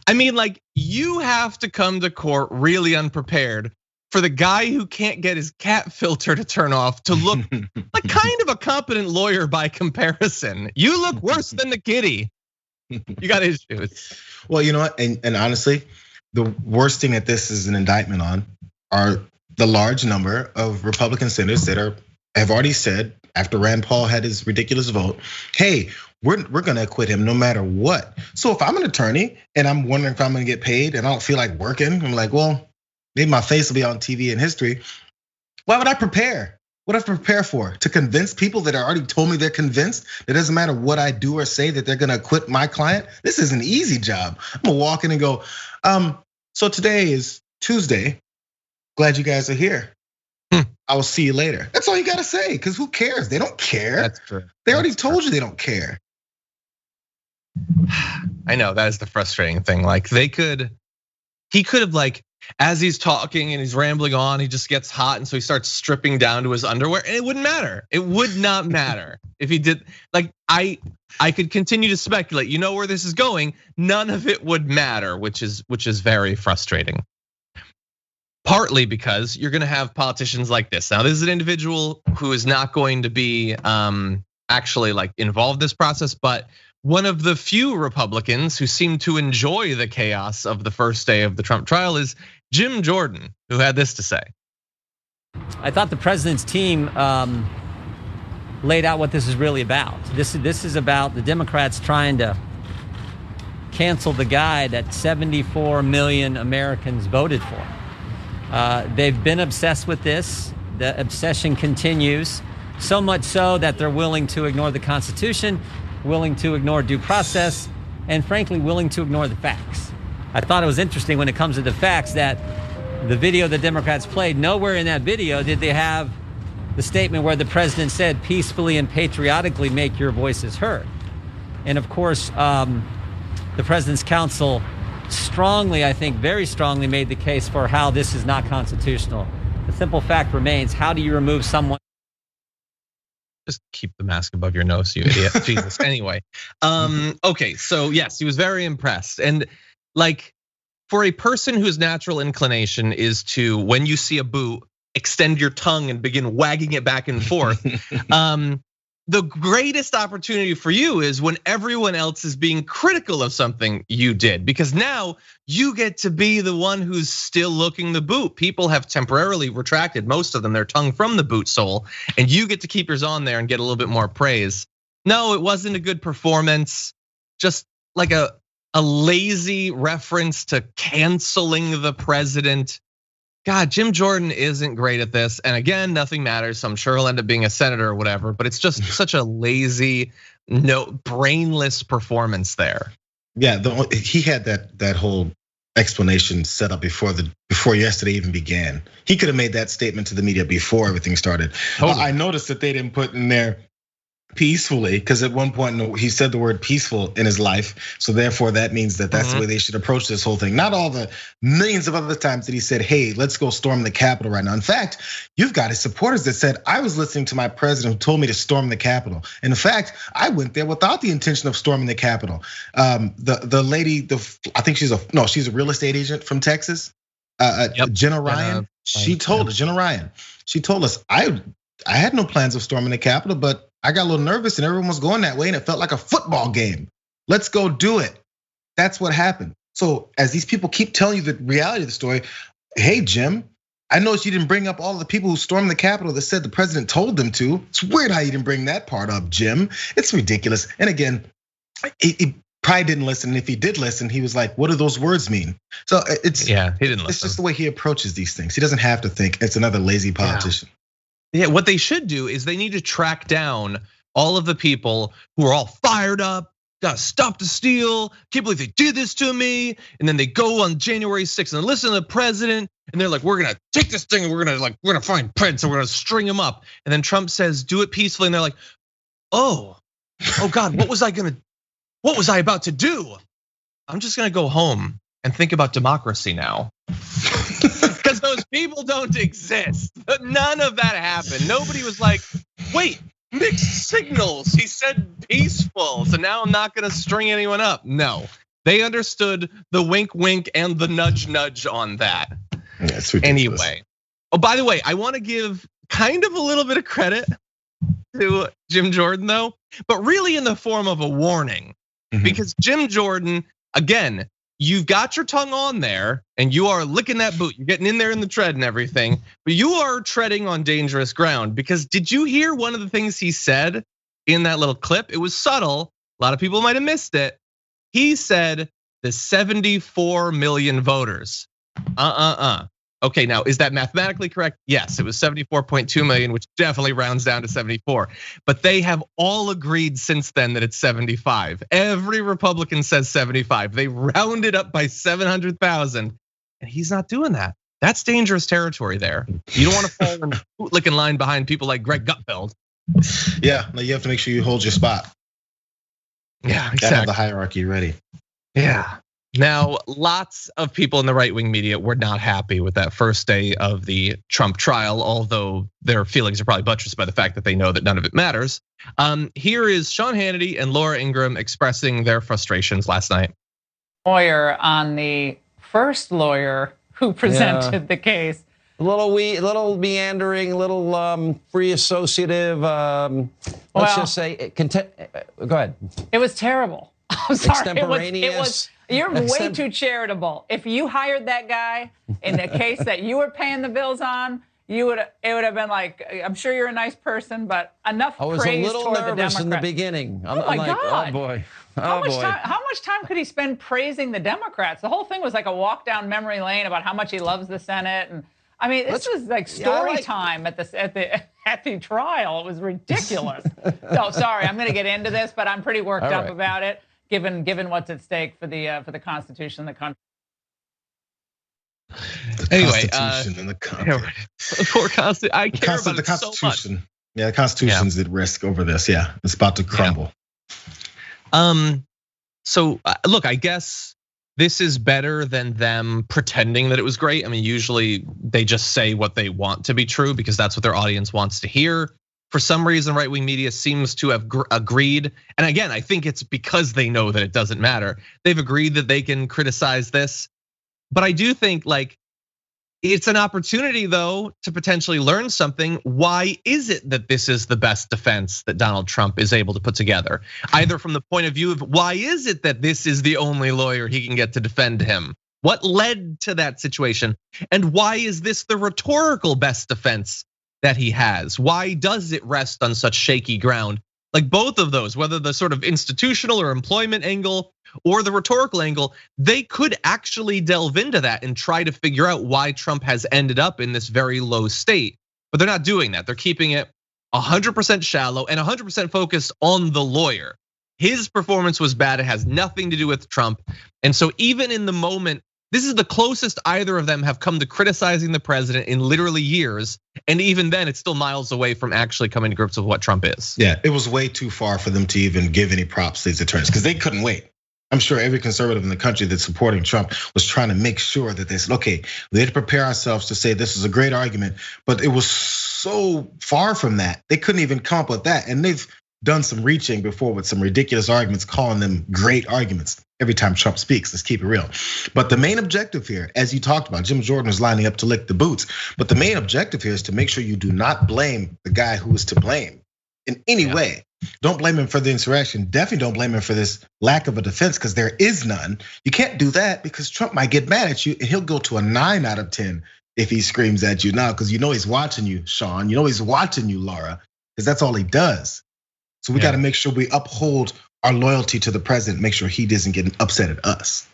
I mean, like, you have to come to court really unprepared for the guy who can't get his cat filter to turn off to look like kind of a competent lawyer by comparison. You look worse than the kitty. You got issues. Well, you know what? And honestly, the worst thing that this is an indictment on are the large number of Republican senators that have already said, after Rand Paul had his ridiculous vote, hey, we're gonna acquit him no matter what. So if I'm an attorney and I'm wondering if I'm gonna get paid and I don't feel like working, I'm like, well, maybe my face will be on TV in history. Why would I prepare? What do I prepare for? To convince people that already told me they're convinced? It doesn't matter what I do or say that they're gonna acquit my client. This is an easy job. I'm gonna walk in and go, so today is Tuesday. Glad you guys are here. I will see you later. That's all you gotta say, because who cares? They don't care. That's true. They already told you they don't care. I know, that is the frustrating thing. Like he could have like, as he's talking and he's rambling on, he just gets hot, and so he starts stripping down to his underwear, and it wouldn't matter. It would not matter if he did. Like I could continue to speculate. You know where this is going. None of it would matter, which is very frustrating. Partly because you're gonna have politicians like this. Now, this is an individual who is not going to be actually like involved in this process, but one of the few Republicans who seem to enjoy the chaos of the first day of the Trump trial is Jim Jordan, who had this to say. I thought the president's team laid out what this is really about. This is about the Democrats trying to cancel the guy that 74 million Americans voted for. They've been obsessed with this. The obsession continues, so much so that they're willing to ignore the Constitution, willing to ignore due process, and frankly, willing to ignore the facts. I thought it was interesting when it comes to the facts that the video the Democrats played, nowhere in that video did they have the statement where the president said, peacefully and patriotically make your voices heard. And of course, the president's counsel strongly, I think very strongly made the case for how this is not constitutional. The simple fact remains, how do you remove someone? Just keep the mask above your nose, you idiot. Jesus. Anyway, okay, so yes, he was very impressed. And like, for a person whose natural inclination is to, when you see a boot, extend your tongue and begin wagging it back and forth. The greatest opportunity for you is when everyone else is being critical of something you did, because now you get to be the one who's still looking the boot. People have temporarily retracted, most of them, their tongue from the boot sole, and you get to keep yours on there and get a little bit more praise. No, it wasn't a good performance. Just like a lazy reference to canceling the president. God, Jim Jordan isn't great at this. And again, nothing matters. So I'm sure he'll end up being a senator or whatever, but it's just such a lazy, brainless performance there. Yeah, he had that whole explanation set up before yesterday even began. He could have made that statement to the media before everything started. Totally. I noticed that they didn't put in there peacefully, because at one point he said the word peaceful in his life, so therefore that means that that's the way they should approach this whole thing. Not all the millions of other times that he said, hey, let's go storm the Capitol right now. In fact, you've got his supporters that said, I was listening to my president who told me to storm the Capitol. And in fact, I went there without the intention of storming the Capitol. The lady, I think she's a real estate agent from Texas, Jenna Ryan. She told us, I had no plans of storming the Capitol, but I got a little nervous and everyone was going that way and it felt like a football game. Let's go do it. That's what happened. So as these people keep telling you the reality of the story, hey, Jim, I noticed you didn't bring up all the people who stormed the Capitol that said the president told them to. It's weird how you didn't bring that part up, Jim. It's ridiculous. And again, he probably didn't listen. And if he did listen, he was like, what do those words mean? So he didn't listen. It's just the way he approaches these things. He doesn't have to think. It's another lazy politician. Yeah, what they should do is they need to track down all of the people who are all fired up, gotta stop the steal, can't believe they did this to me. And then they go on January 6th and listen to the president, and they're like, we're gonna take this thing and we're gonna find Pence and we're gonna string him up. And then Trump says, do it peacefully, and they're like, oh God, what was I about to do? I'm just gonna go home and think about democracy now. Because those people don't exist. None of that happened. Nobody was like, wait, mixed signals. He said peaceful, so now I'm not gonna string anyone up. No, they understood the wink, wink and the nudge, nudge on that. That's ridiculous. Anyway, Oh, by the way, I want to give kind of a little bit of credit to Jim Jordan, though, but really in the form of a warning. Because Jim Jordan, again, you've got your tongue on there and you are licking that boot. You're getting in there in the tread and everything, but you are treading on dangerous ground. Because did you hear one of the things he said in that little clip? It was subtle. A lot of people might have missed it. He said the 74 million voters. Okay, now is that mathematically correct? Yes, it was 74.2 million, which definitely rounds down to 74. But they have all agreed since then that it's 75. Every Republican says 75. They rounded up by 700,000, and he's not doing that. That's dangerous territory there. You don't want to fall in bootlicking line behind people like Greg Gutfeld. Yeah, you have to make sure you hold your spot. Yeah, exactly. Gotta have the hierarchy ready. Yeah. Now, lots of people in the right-wing media were not happy with that first day of the Trump trial, although their feelings are probably buttressed by the fact that they know that none of it matters. Here is Sean Hannity and Laura Ingraham expressing their frustrations last night. Lawyer on the first lawyer who presented the case. A little meandering, a little free associative. Let's just say, go ahead. It was terrible. I'm sorry. Extemporaneous. You're way too charitable. If you hired that guy in the case that you were paying the bills on, it would have been like, I'm sure you're a nice person, but enough praise toward the Democrats. I was a little nervous in the beginning. Oh my God. Oh boy. How much time could he spend praising the Democrats? The whole thing was like a walk down memory lane about how much he loves the Senate, and I mean, this was like story time at the trial. It was ridiculous. So sorry, I'm going to get into this, but I'm pretty worked up about it, given what's at stake for the Constitution of the country. Anyway, Constitution and the country. I care about it so much. Yeah, the Constitution's at risk over this. Yeah, it's about to crumble. So look, I guess this is better than them pretending that it was great. I mean, usually they just say what they want to be true because that's what their audience wants to hear. For some reason, right-wing media seems to have agreed. And again, I think it's because they know that it doesn't matter. They've agreed that they can criticize this. But I do think like it's an opportunity though to potentially learn something. Why is it that this is the best defense that Donald Trump is able to put together? Either from the point of view of why is it that this is the only lawyer he can get to defend him? What led to that situation? And why is this the rhetorical best defense that he has? Why does it rest on such shaky ground? Like both of those, whether the sort of institutional or employment angle or the rhetorical angle, they could actually delve into that and try to figure out why Trump has ended up in this very low state. But they're not doing that. They're keeping it 100% shallow and 100% focused on the lawyer. His performance was bad. It has nothing to do with Trump. And so even in the moment, this is the closest either of them have come to criticizing the president in literally years. And even then, it's still miles away from actually coming to grips with what Trump is. Yeah, it was way too far for them to even give any props to these attorneys because they couldn't wait. I'm sure every conservative in the country that's supporting Trump was trying to make sure that they said, okay, we had to prepare ourselves to say this is a great argument, but it was so far from that. They couldn't even come up with that. And they've done some reaching before with some ridiculous arguments, calling them great arguments every time Trump speaks. Let's keep it real. But the main objective here, as you talked about, Jim Jordan was lining up to lick the boots. But the main objective here is to make sure you do not blame the guy who is to blame in any way. Don't blame him for the insurrection. Definitely don't blame him for this lack of a defense because there is none. You can't do that because Trump might get mad at you and he'll go to a 9 out of 10 if he screams at you now because you know he's watching you, Sean. You know he's watching you, Laura, because that's all he does. So we got to make sure we uphold our loyalty to the president, make sure he doesn't get upset at us.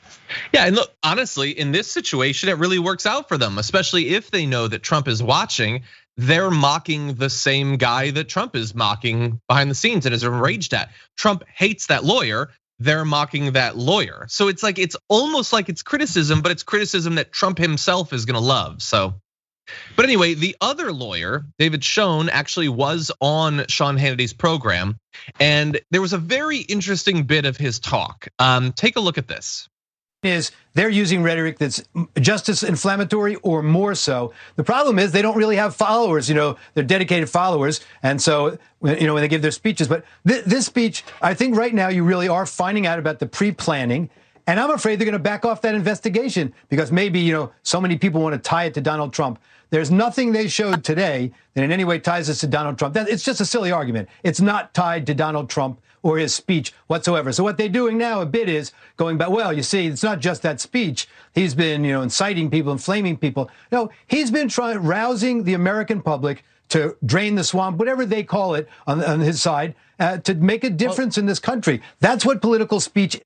Yeah, and look, honestly, in this situation, it really works out for them, especially if they know that Trump is watching. They're mocking the same guy that Trump is mocking behind the scenes and is enraged at. Trump hates that lawyer. They're mocking that lawyer. So it's like it's almost like it's criticism, but it's criticism that Trump himself is gonna love. So. But anyway, the other lawyer, David Schoen, actually was on Sean Hannity's program. And there was a very interesting bit of his talk. Take a look at this. They're using rhetoric that's just as inflammatory or more so. The problem is they don't really have followers, they're dedicated followers. And so, when they give their speeches, but this speech, I think right now you really are finding out about the pre-planning And I'm afraid they're going to back off that investigation because maybe, so many people want to tie it to Donald Trump. There's nothing they showed today that in any way ties us to Donald Trump. It's just a silly argument. It's not tied to Donald Trump or his speech whatsoever. So what they're doing now a bit is going back, well, you see, it's not just that speech. He's been, inciting people, inflaming people. No, he's been rousing the American public to drain the swamp, whatever they call it on his side, to make a difference in this country. That's what political speech is.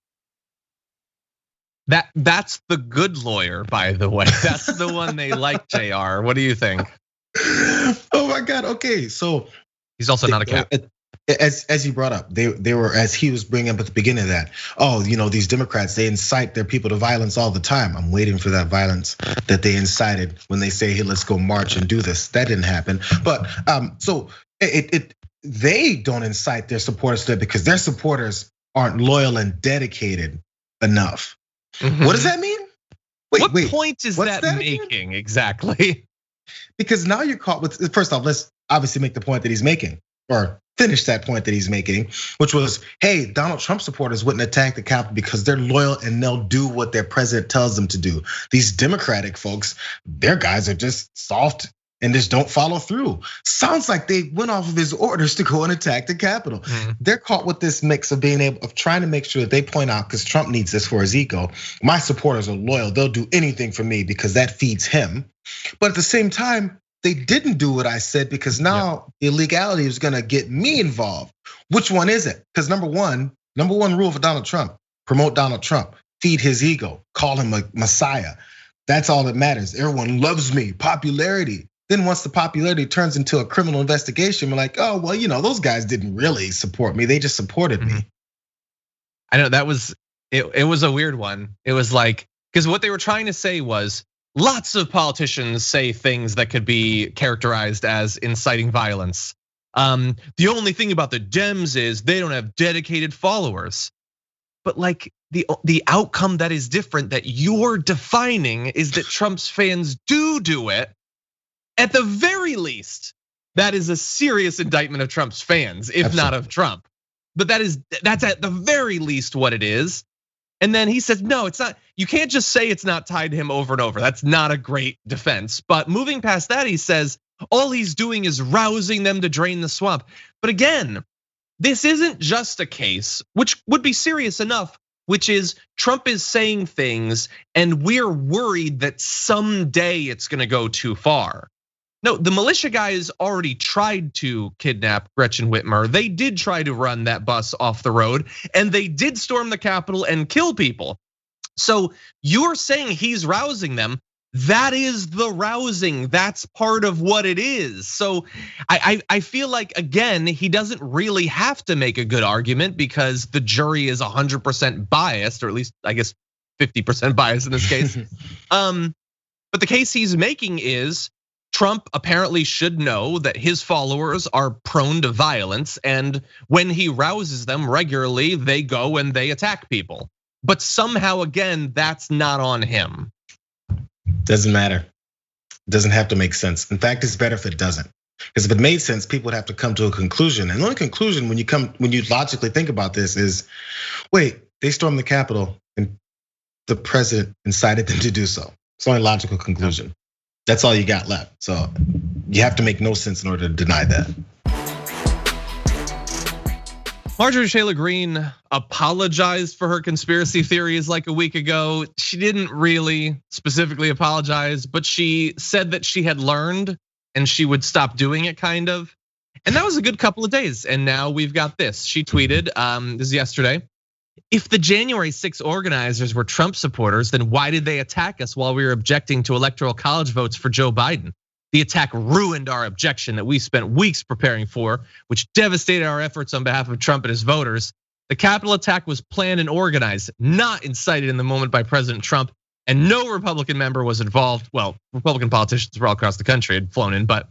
That's the good lawyer, by the way. That's the one they like, Jayar. What do you think? Oh my God. Okay, so he's also not a cat. As you brought up, they were, as he was bringing up at the beginning of that. Oh, these Democrats, they incite their people to violence all the time. I'm waiting for that violence that they incited when they say, hey, let's go march and do this. That didn't happen. But so they don't incite their supporters to that because their supporters aren't loyal and dedicated enough. Mm-hmm. What does that mean? What point is that making exactly? Because now you're caught with, first off, let's obviously make the point that he's making, or finish that point that he's making, which was, hey, Donald Trump supporters wouldn't attack the Capitol because they're loyal and they'll do what their president tells them to do. These Democratic folks, their guys are just soft and just don't follow through. Sounds like they went off of his orders to go and attack the Capitol. Mm-hmm. They're caught with this mix of trying to make sure that they point out, because Trump needs this for his ego. My supporters are loyal. They'll do anything for me because that feeds him. But at the same time, they didn't do what I said because now illegality is gonna get me involved. Which one is it? Because number one rule for Donald Trump: promote Donald Trump, feed his ego, call him a messiah. That's all that matters. Everyone loves me, popularity. Then once the popularity turns into a criminal investigation, we're like, oh, well, those guys didn't really support me. They just supported me. I know that was, it was a weird one. It was like, because what they were trying to say was lots of politicians say things that could be characterized as inciting violence. The only thing about the Dems is they don't have dedicated followers. But like the outcome that is different that you're defining is that Trump's fans do it. At the very least, that is a serious indictment of Trump's fans, if not of Trump. But that's at the very least what it is. And then he says, no, it's not. You can't just say it's not tied to him over and over. That's not a great defense. But moving past that, he says, all he's doing is rousing them to drain the swamp. But again, this isn't just a case, which would be serious enough, which is Trump is saying things and we're worried that someday it's gonna go too far. No, the militia guys already tried to kidnap Gretchen Whitmer. They did try to run that bus off the road, and they did storm the Capitol and kill people. So you're saying he's rousing them. That is the rousing. That's part of what it is. So I feel like, again, he doesn't really have to make a good argument because the jury is 100% biased, or at least I guess 50% biased in this case. But the case he's making is Trump apparently should know that his followers are prone to violence, and when he rouses them regularly, they go and they attack people. But somehow, again, that's not on him. Doesn't matter. Doesn't have to make sense. In fact, it's better if it doesn't. Because if it made sense, people would have to come to a conclusion. And the only conclusion when you logically think about this is, wait, they stormed the Capitol and the president incited them to do so. It's the only logical conclusion. That's all you got left. So you have to make no sense in order to deny that. Majorie Taylor Greene apologized for her conspiracy theories like a week ago. She didn't really specifically apologize, but she said that she had learned and she would stop doing it, kind of. And that was a good couple of days. And now we've got this. She tweeted, this is yesterday. If the January 6 organizers were Trump supporters, then why did they attack us while we were objecting to electoral college votes for Joe Biden? The attack ruined our objection that we spent weeks preparing for, which devastated our efforts on behalf of Trump and his voters. The Capitol attack was planned and organized, not incited in the moment by President Trump, and no Republican member was involved. Well, Republican politicians were all across the country had flown in, but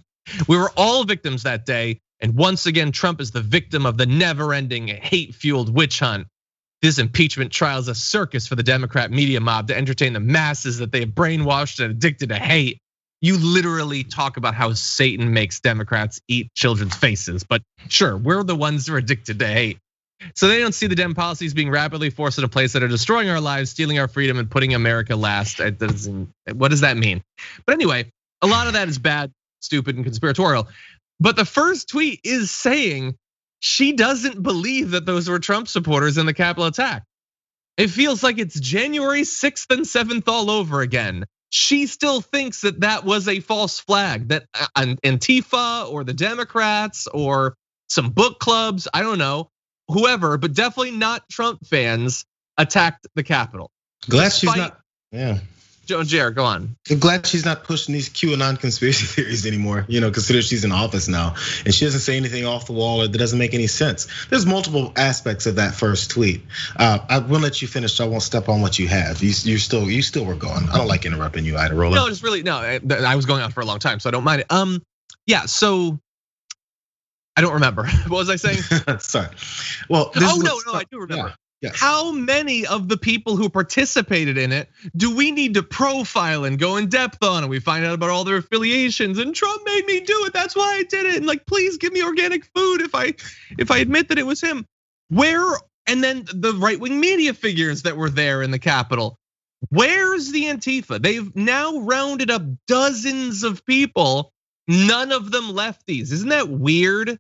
we were all victims that day. And once again, Trump is the victim of the never-ending hate-fueled witch hunt. This impeachment trial is a circus for the Democrat media mob to entertain the masses that they have brainwashed and addicted to hate. You literally talk about how Satan makes Democrats eat children's faces, but sure, we're the ones who are addicted to hate. So they don't see the Dem policies being rapidly forced into place that are destroying our lives, stealing our freedom, and putting America last. What does that mean? But anyway, a lot of that is bad, stupid, and conspiratorial. But the first tweet is saying she doesn't believe that those were Trump supporters in the Capitol attack. It feels like it's January 6th and 7th all over again. She still thinks that that was a false flag, that Antifa or the Democrats or some book clubs, I don't know, whoever, but definitely not Trump fans attacked the Capitol. Glad she's not, yeah. Jayar, go on. I'm glad she's not pushing these QAnon conspiracy theories anymore, consider she's in office now. And she doesn't say anything off the wall or that doesn't make any sense. There's multiple aspects of that first tweet. I will let you finish, so I won't step on what you have. You still were going. I don't like interrupting you, Ida Rolla. No, just really, no, I was going on for a long time, so I don't mind it. Yeah, so I don't remember. What was I saying? Sorry. Well, no, I do remember. Yeah. Yes. How many of the people who participated in it do we need to profile and go in depth on? And we find out about all their affiliations. And Trump made me do it. That's why I did it. And like, please give me organic food if I admit that it was him. Where? And then the right-wing media figures that were there in the Capitol. Where's the Antifa? They've now rounded up dozens of people. None of them lefties. Isn't that weird?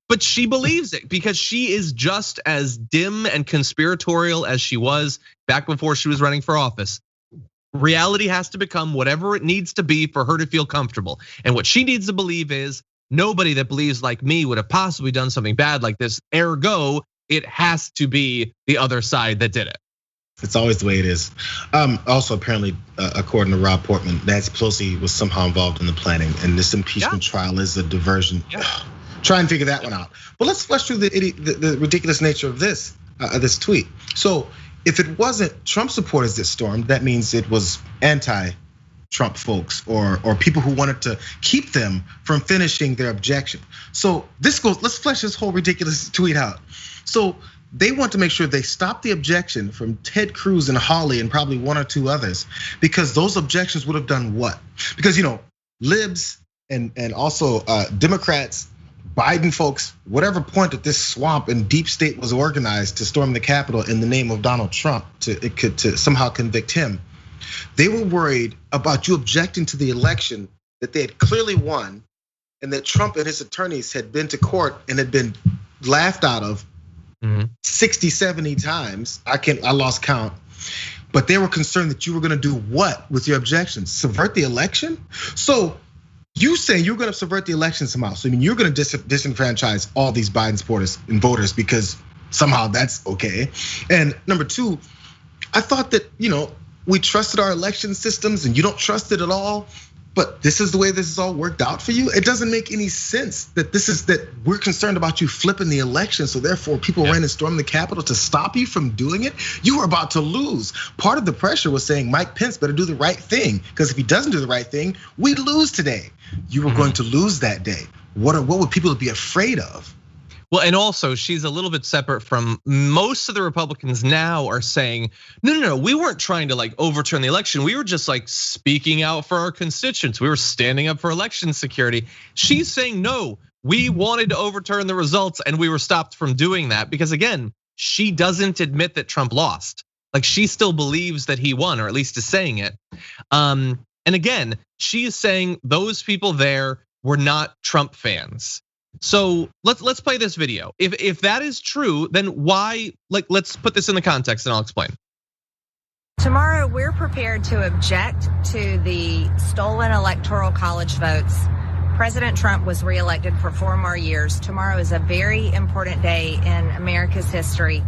But she believes it because she is just as dim and conspiratorial as she was back before she was running for office. Reality has to become whatever it needs to be for her to feel comfortable. And what she needs to believe is nobody that believes like me would have possibly done something bad like this. Ergo, it has to be the other side that did it. It's always the way it is. Also, apparently, according to Rob Portman, Nancy Pelosi was somehow involved in the planning, and this impeachment trial is a diversion. Yeah. Try and figure that one out. But let's flesh through the ridiculous nature of this tweet. So if it wasn't Trump supporters that stormed, that means it was anti-Trump folks or people who wanted to keep them from finishing their objection. So let's flesh this whole ridiculous tweet out. So they want to make sure they stop the objection from Ted Cruz and Hawley and probably one or two others, because those objections would have done what? Because libs and also Democrats, Biden folks, whatever point that this swamp and deep state was organized to storm the Capitol in the name of Donald Trump to somehow convict him, they were worried about you objecting to the election that they had clearly won, and that Trump and his attorneys had been to court and had been laughed out of 60, 70 times. I lost count. But they were concerned that you were gonna do what with your objections? Subvert the election? So you saying you're gonna subvert the election somehow. So you're gonna disenfranchise all these Biden supporters and voters because somehow that's okay. And number two, I thought that we trusted our election systems and you don't trust it at all. But this is the way this is all worked out for you. It doesn't make any sense that we're concerned about you flipping the election. So therefore people ran and stormed the Capitol to stop you from doing it. You were about to lose. Part of the pressure was saying Mike Pence better do the right thing, because if he doesn't do the right thing, we lose today. You were going to lose that day. What would people be afraid of? Well, and also she's a little bit separate from most of the Republicans now are saying, no, we weren't trying to overturn the election. We were just speaking out for our constituents. We were standing up for election security. She's saying, no, we wanted to overturn the results and we were stopped from doing that because again, she doesn't admit that Trump lost. She still believes that he won, or at least is saying it. And again, she is saying those people there were not Trump fans. So let's play this video. If that is true, then why? Let's put this in the context and I'll explain. Tomorrow, we're prepared to object to the stolen electoral college votes. President Trump was reelected for 4 more years. Tomorrow is a very important day in America's history.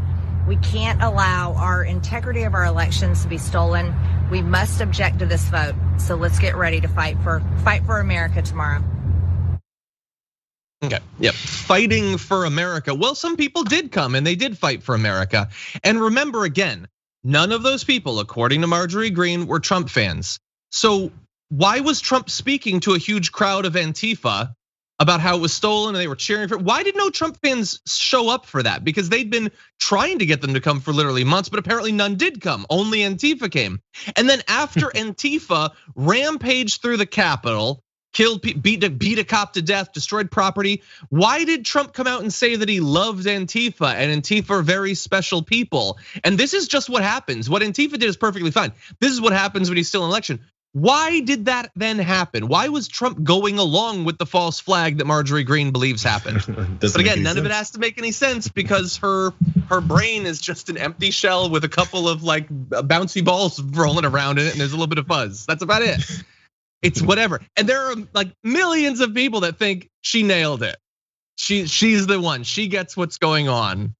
We can't allow our integrity of our elections to be stolen. We must object to this vote. So let's get ready to fight for America tomorrow. Okay, yep, fighting for America. Well, some people did come and they did fight for America. And remember again, none of those people, according to Majorie Greene, were Trump fans. So why was Trump speaking to a huge crowd of Antifa about how it was stolen and they were cheering for it? Why did no Trump fans show up for that? Because they'd been trying to get them to come for literally months, but apparently none did come. Only Antifa came. And then after Antifa rampaged through the Capitol, killed, beat a cop to death, destroyed property. Why did Trump come out and say that he loved Antifa and Antifa are very special people? And this is just what happens. What Antifa did is perfectly fine. This is what happens when he's still in election. Why did that then happen? Why was Trump going along with the false flag that Majorie Greene believes happened? But again, none of it has to make any sense because her brain is just an empty shell with a couple of like bouncy balls rolling around in it, and there's a little bit of fuzz. That's about it. It's whatever. And there are like millions of people that think she nailed it. She's the one. She gets what's going on.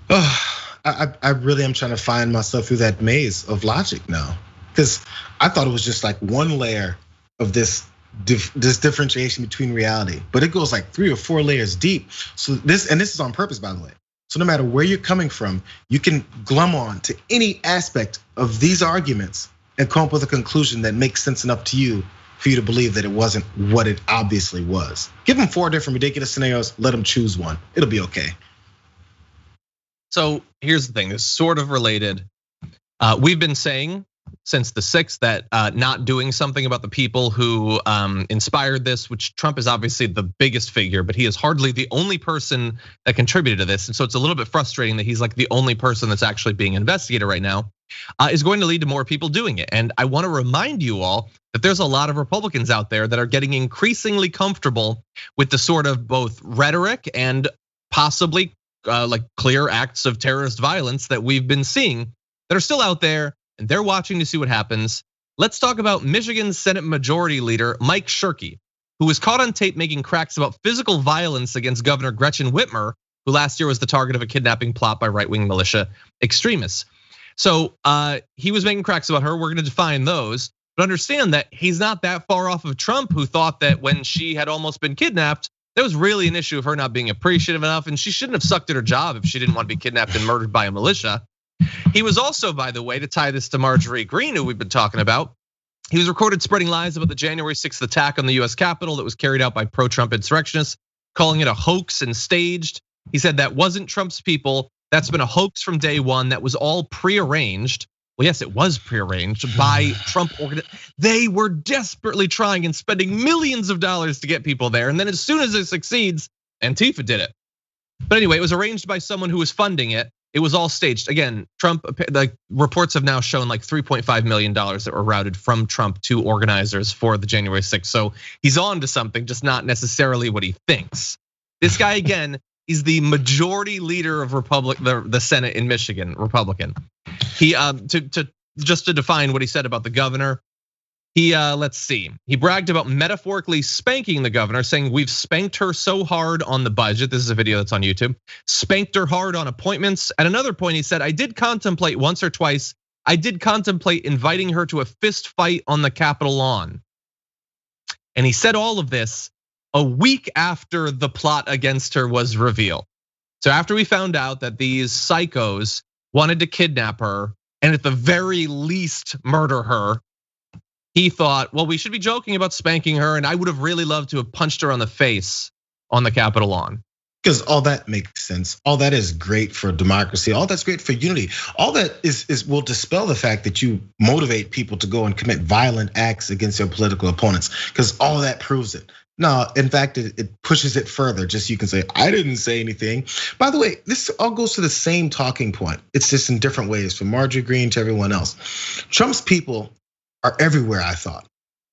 I really am trying to find myself through that maze of logic now. Because I thought it was just like one layer of this differentiation between reality, but it goes like 3 or 4 layers deep. So this is on purpose, by the way. So no matter where you're coming from, you can glom on to any aspect of these arguments and come up with a conclusion that makes sense enough to you for you to believe that it wasn't what it obviously was. Give them 4 different ridiculous scenarios, let them choose one. It'll be okay. So here's the thing, this is sort of related. We've been saying since the 6th that not doing something about the people who inspired this, which Trump is obviously the biggest figure, but he is hardly the only person that contributed to this. And so it's a little bit frustrating that he's like the only person that's actually being investigated right now, is going to lead to more people doing it. And I want to remind you all that there's a lot of Republicans out there that are getting increasingly comfortable with the sort of both rhetoric and possibly like clear acts of terrorist violence that we've been seeing that are still out there. And they're watching to see what happens. Let's talk about Michigan Senate Majority Leader Mike Shirkey, who was caught on tape making cracks about physical violence against Governor Gretchen Whitmer, who last year was the target of a kidnapping plot by right-wing militia extremists. So he was making cracks about her. We're gonna define those, but understand that he's not that far off of Trump, who thought that when she had almost been kidnapped, there was really an issue of her not being appreciative enough, and she shouldn't have sucked at her job if she didn't want to be kidnapped and murdered by a militia. He was also, by the way, to tie this to Majorie Greene, who we've been talking about, he was recorded spreading lies about the January 6th attack on the US Capitol that was carried out by pro-Trump insurrectionists, calling it a hoax and staged. He said that wasn't Trump's people. That's been a hoax from day one. That was all prearranged. Well, yes, it was prearranged by Trump. They were desperately trying and spending millions of dollars to get people there. And then as soon as it succeeds, Antifa did it. But anyway, it was arranged by someone who was funding it. It was all staged. Again, Trump, the reports have now shown like $3.5 million that were routed from Trump to organizers for the January 6th. So he's on to something, just not necessarily what he thinks. This guy, again, is the majority leader of the Senate in Michigan, Republican. He, just to define what he said about the governor, he, let's see, he bragged about metaphorically spanking the governor, saying we've spanked her so hard on the budget. This is a video that's on YouTube. Spanked her hard on appointments. At another point, he said, I did contemplate once or twice, I did contemplate inviting her to a fist fight on the Capitol lawn. And he said all of this a week after the plot against her was revealed. So after we found out that these psychos wanted to kidnap her and at the very least murder her, he thought, well, we should be joking about spanking her, and I would have really loved to have punched her on the face on the Capitol lawn. Because all that makes sense. All that is great for democracy. All that's great for unity. All that is will dispel the fact that you motivate people to go and commit violent acts against their political opponents, because all that proves it. No, in fact, it pushes it further. Just you can say, I didn't say anything. By the way, this all goes to the same talking point. It's just in different ways, from Majorie Greene to everyone else. Trump's people are everywhere, I thought.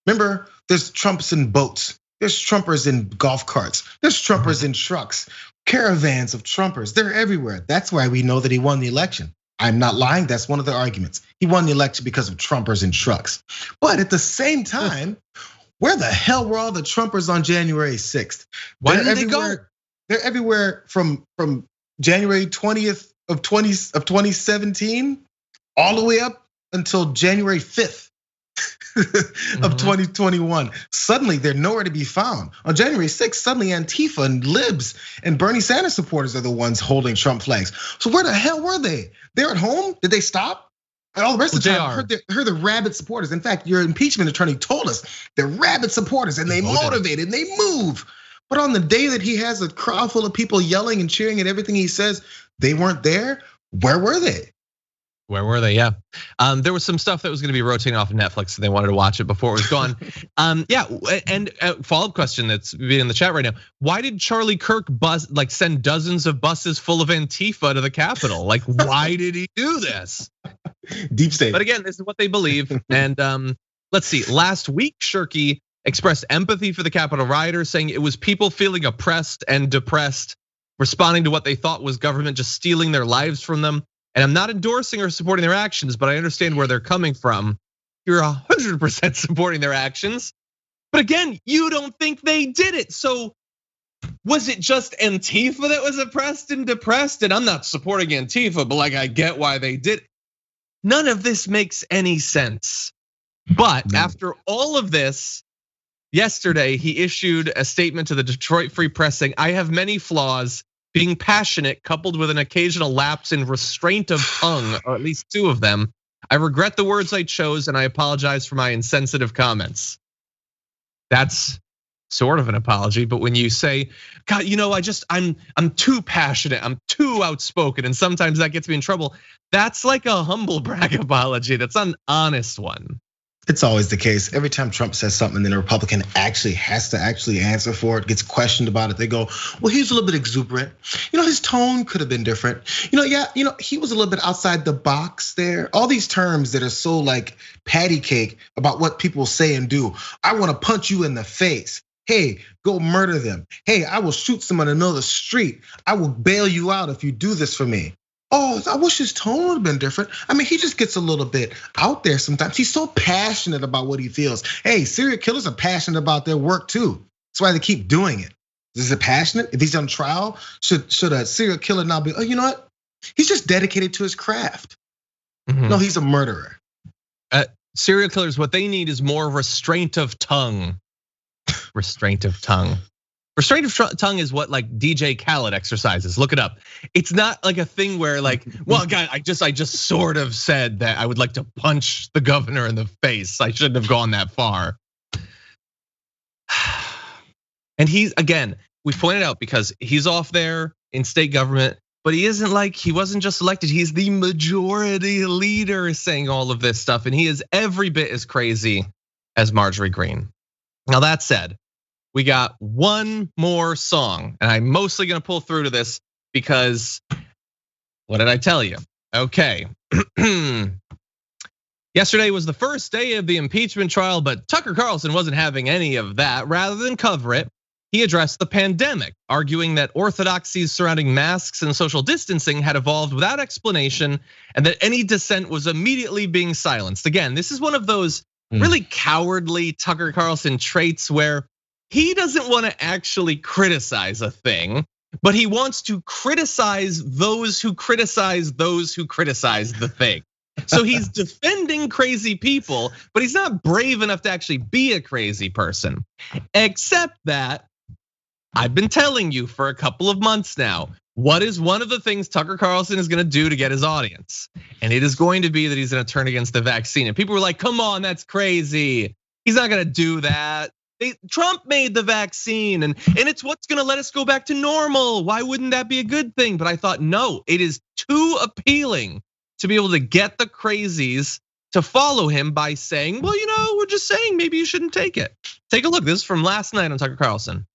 Remember, there's Trumps in boats. There's Trumpers in golf carts. There's Trumpers in trucks, caravans of Trumpers. They're everywhere. That's why we know that he won the election. I'm not lying. That's one of the arguments. He won the election because of Trumpers in trucks. But at the same time, where the hell were all the Trumpers on January 6th? Why didn't they go? They're everywhere from January 20th of 2017 all the way up until January 5th. Of 2021. Suddenly they're nowhere to be found. On January 6th, suddenly Antifa and Libs and Bernie Sanders supporters are the ones holding Trump flags. So where the hell were they? They're at home? Did they stop? And all the rest of the time, heard the rabid supporters. In fact, your impeachment attorney told us they're rabid supporters and they motivate and they move. But on the day that he has a crowd full of people yelling and cheering at everything he says, they weren't there. Where were they? Where were they? Yeah. There was some stuff that was going to be rotating off of Netflix and they wanted to watch it before it was gone. Yeah, and a follow-up question that's being in the chat right now. Why did Charlie Kirk send dozens of buses full of Antifa to the Capitol? Like, why did he do this? Deep state. But again, this is what they believe. And let's see, last week, Shirky expressed empathy for the Capitol rioters, saying it was people feeling oppressed and depressed, responding to what they thought was government just stealing their lives from them. And I'm not endorsing or supporting their actions, but I understand where they're coming from. You're 100% supporting their actions. But again, you don't think they did it. So was it just Antifa that was oppressed and depressed? And I'm not supporting Antifa, but like I get why they did. None of this makes any sense. But after all of this, yesterday he issued a statement to the Detroit Free Press saying, I have many flaws. Being passionate coupled with an occasional lapse in restraint of tongue, or at least 2 of them. I regret the words I chose and I apologize for my insensitive comments. That's sort of an apology, but when you say, God, you know, I'm too passionate, I'm too outspoken, and sometimes that gets me in trouble. That's like a humble brag apology. That's an honest one. It's always the case. Every time Trump says something, then a Republican actually has to answer for it, gets questioned about it. They go, well, he's a little bit exuberant. You know, his tone could have been different. You know, he was a little bit outside the box there. All these terms that are so like patty cake about what people say and do. I want to punch you in the face. Hey, go murder them. Hey, I will shoot someone in another street. I will bail you out if you do this for me. Oh, I wish his tone would have been different. I mean, he just gets a little bit out there sometimes. He's so passionate about what he feels. Hey, serial killers are passionate about their work too. That's why they keep doing it. Is it passionate? If he's on trial, should a serial killer now be, oh, you know what? He's just dedicated to his craft. No, he's a murderer. Serial killers, what they need is more restraint of tongue. Restraint of tongue. Restraint of tongue is what like DJ Khaled exercises. Look it up. It's not like a thing where like, well, guys, I just sort of said that I would like to punch the governor in the face. I shouldn't have gone that far. And he's, again, we pointed out because he's off there in state government, but he wasn't just elected. He's the majority leader saying all of this stuff. And he is every bit as crazy as Majorie Greene. Now that said, we got one more song, and I'm mostly gonna pull through to this because what did I tell you? Okay. Yesterday was the first day of the impeachment trial, but Tucker Carlson wasn't having any of that. Rather than cover it, he addressed the pandemic, arguing that orthodoxies surrounding masks and social distancing had evolved without explanation and that any dissent was immediately being silenced. Again, this is one of those really cowardly Tucker Carlson traits where he doesn't want to actually criticize a thing, but he wants to criticize those who criticize those who criticize the thing. So he's defending crazy people, but he's not brave enough to actually be a crazy person. Except that I've been telling you for a couple of months now, what is one of the things Tucker Carlson is gonna do to get his audience? And it is going to be that he's gonna turn against the vaccine. And people were like, come on, that's crazy. He's not gonna do that. Trump made the vaccine and it's what's gonna let us go back to normal. Why wouldn't that be a good thing? But I thought, no, it is too appealing to be able to get the crazies to follow him by saying, well, you know, we're just saying maybe you shouldn't take it. Take a look, this is from last night on Tucker Carlson.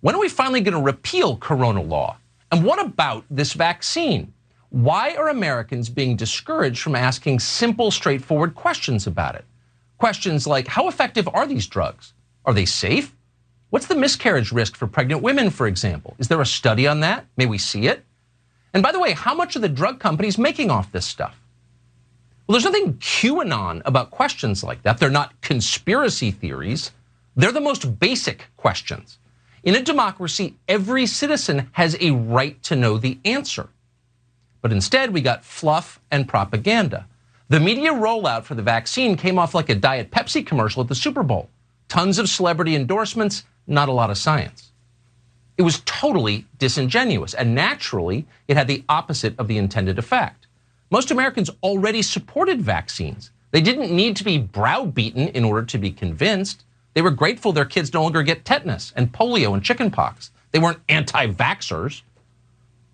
When are we finally gonna repeal Corona law? And what about this vaccine? Why are Americans being discouraged from asking simple, straightforward questions about it? Questions like, how effective are these drugs? Are they safe? What's the miscarriage risk for pregnant women, for example? Is there a study on that? May we see it? And by the way, how much are the drug companies making off this stuff? Well, there's nothing QAnon about questions like that. They're not conspiracy theories. They're the most basic questions. In a democracy, every citizen has a right to know the answer. But instead, we got fluff and propaganda. The media rollout for the vaccine came off like a Diet Pepsi commercial at the Super Bowl. Tons of celebrity endorsements, not a lot of science. It was totally disingenuous, and naturally, it had the opposite of the intended effect. Most Americans already supported vaccines. They didn't need to be browbeaten in order to be convinced. They were grateful their kids no longer get tetanus and polio and chickenpox. They weren't anti-vaxxers.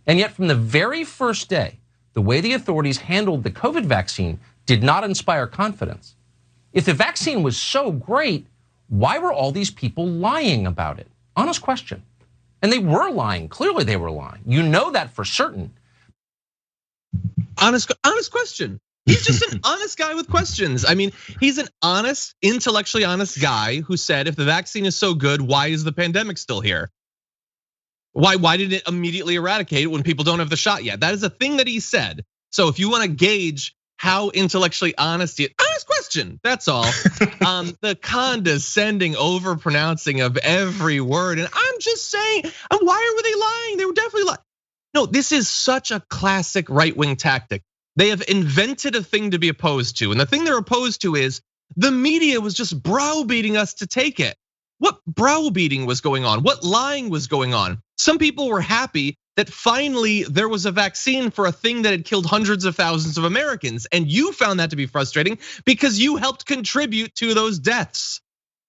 And yet from the very first day, the way the authorities handled the COVID vaccine did not inspire confidence. If the vaccine was so great, why were all these people lying about it? Honest question. And they were lying. Clearly they were lying. You know that for certain. Honest question. He's just an honest guy with questions. I mean, he's an honest, intellectually honest guy who said, if the vaccine is so good, why is the pandemic still here? Why did it immediately eradicate it when people don't have the shot yet? That is a thing that he said. So if you want to gauge how intellectually honest he is, honest question, that's all. The condescending overpronouncing of every word. And I'm just saying, why were they lying? They were definitely lying. No, this is such a classic right-wing tactic. They have invented a thing to be opposed to. And the thing they're opposed to is the media was just browbeating us to take it. What browbeating was going on? What lying was going on? Some people were happy that finally there was a vaccine for a thing that had killed hundreds of thousands of Americans. And you found that to be frustrating because you helped contribute to those deaths.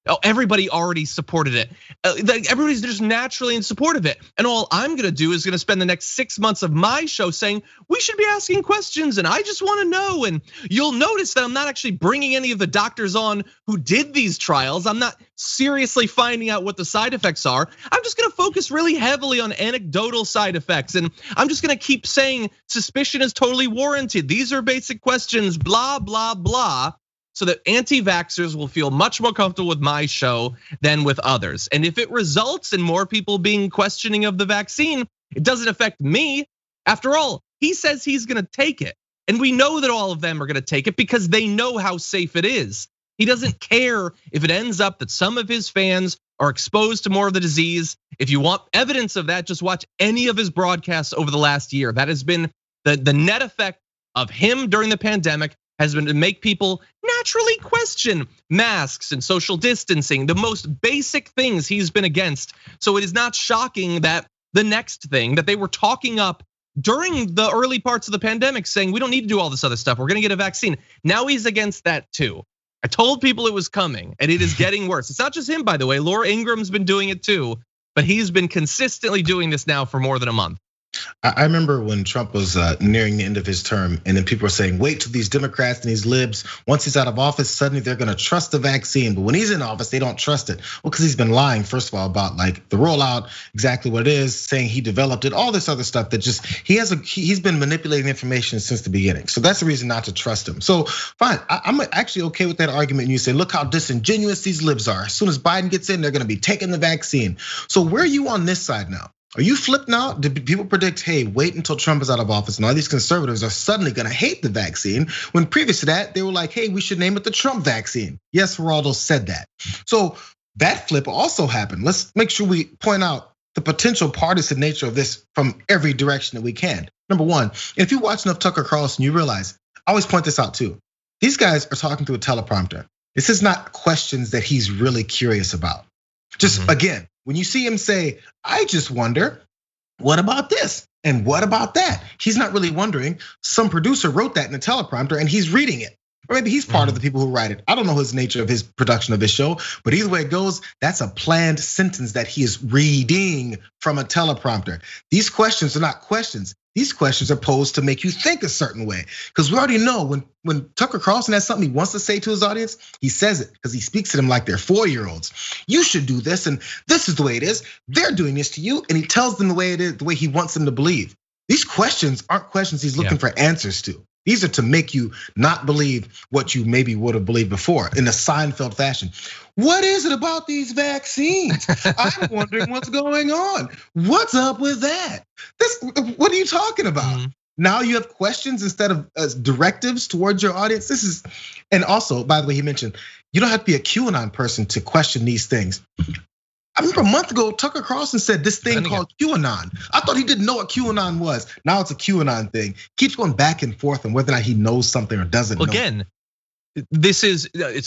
Oh, everybody already supported it. Everybody's just naturally in support of it. And all I'm gonna do is gonna spend the next 6 months of my show saying, we should be asking questions and I just wanna know. And you'll notice that I'm not actually bringing any of the doctors on who did these trials. I'm not seriously finding out what the side effects are. I'm just gonna focus really heavily on anecdotal side effects. And I'm just gonna keep saying suspicion is totally warranted. These are basic questions, blah, blah, blah. So that anti-vaxxers will feel much more comfortable with my show than with others. And if it results in more people being questioning of the vaccine, it doesn't affect me. After all, he says he's gonna take it. And we know that all of them are gonna take it because they know how safe it is. He doesn't care if it ends up that some of his fans are exposed to more of the disease. If you want evidence of that, just watch any of his broadcasts over the last year. That has been the net effect of him during the pandemic, has been to make people naturally question masks and social distancing, the most basic things he's been against. So it is not shocking that the next thing that they were talking up during the early parts of the pandemic, saying we don't need to do all this other stuff, we're gonna get a vaccine. Now he's against that too. I told people it was coming and it is getting worse. It's not just him, by the way, Laura Ingram's been doing it too, but he's been consistently doing this now for more than a month. I remember when Trump was nearing the end of his term, and then people were saying, wait till these Democrats and these libs, once he's out of office, suddenly they're gonna trust the vaccine. But when he's in office, they don't trust it. Well, because he's been lying, first of all, about like the rollout, exactly what it is, saying he developed it, all this other stuff that just, he's been manipulating information since the beginning. So that's the reason not to trust him. So fine, I'm actually okay with that argument. And you say, look how disingenuous these libs are. As soon as Biden gets in, they're gonna be taking the vaccine. So where are you on this side now? Are you flipped now? Did people predict, hey, wait until Trump is out of office and all these conservatives are suddenly gonna hate the vaccine? When previous to that, they were like, hey, we should name it the Trump vaccine. Yes, Geraldo said that. So that flip also happened. Let's make sure we point out the potential partisan nature of this from every direction that we can. Number one, if you watch enough Tucker Carlson, you realize, I always point this out too. These guys are talking through a teleprompter. This is not questions that he's really curious about. Just again, when you see him say, I just wonder, what about this? And what about that? He's not really wondering. Some producer wrote that in a teleprompter and he's reading it. Or maybe he's part of the people who write it. I don't know his nature of his production of his show, but either way it goes, that's a planned sentence that he is reading from a teleprompter. These questions are not questions. These questions are posed to make you think a certain way. Because we already know when Tucker Carlson has something he wants to say to his audience, he says it because he speaks to them like they're 4-year-olds. You should do this, and this is the way it is. They're doing this to you, and he tells them the way it is, the way he wants them to believe. These questions aren't questions he's looking for answers to. These are to make you not believe what you maybe would have believed before in a Seinfeld fashion. What is it about these vaccines? I'm wondering what's going on. What's up with that? What are you talking about? Now you have questions instead of directives towards your audience. And also, by the way, he mentioned, you don't have to be a QAnon person to question these things. I remember a month ago, Tucker Carlson said this thing called QAnon. I thought he didn't know what QAnon was. Now it's a QAnon thing. Keeps going back and forth on whether or not he knows something or doesn't know. Again,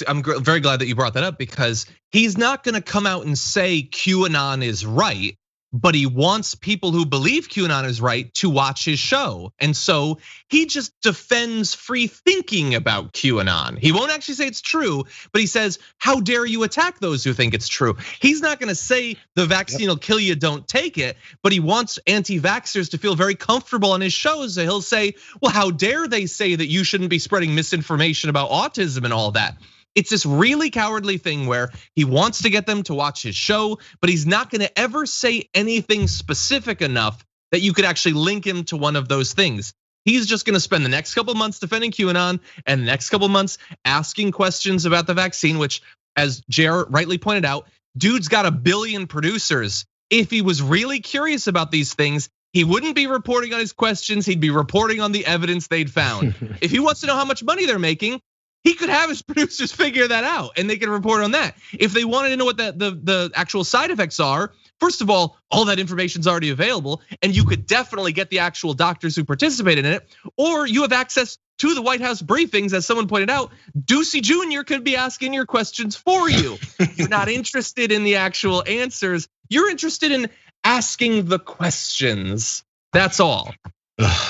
I'm very glad that you brought that up because he's not gonna come out and say QAnon is right, but he wants people who believe QAnon is right to watch his show. And so he just defends free thinking about QAnon. He won't actually say it's true, but he says, how dare you attack those who think it's true? He's not gonna say the vaccine will kill you, don't take it, but he wants anti-vaxxers to feel very comfortable on his shows. So he'll say, well, how dare they say that you shouldn't be spreading misinformation about autism and all that. It's this really cowardly thing where he wants to get them to watch his show, but he's not gonna ever say anything specific enough that you could actually link him to one of those things. He's just gonna spend the next couple months defending QAnon and the next couple months asking questions about the vaccine, which, as Jayar rightly pointed out, dude's got 1 billion producers. If he was really curious about these things, he wouldn't be reporting on his questions, he'd be reporting on the evidence they'd found. If he wants to know how much money they're making, he could have his producers figure that out and they can report on that. If they wanted to know what the actual side effects are, first of all that information's already available, and you could definitely get the actual doctors who participated in it, or you have access to the White House briefings. As someone pointed out, Ducey Jr. could be asking your questions for you. You're not interested in the actual answers, you're interested in asking the questions. That's all.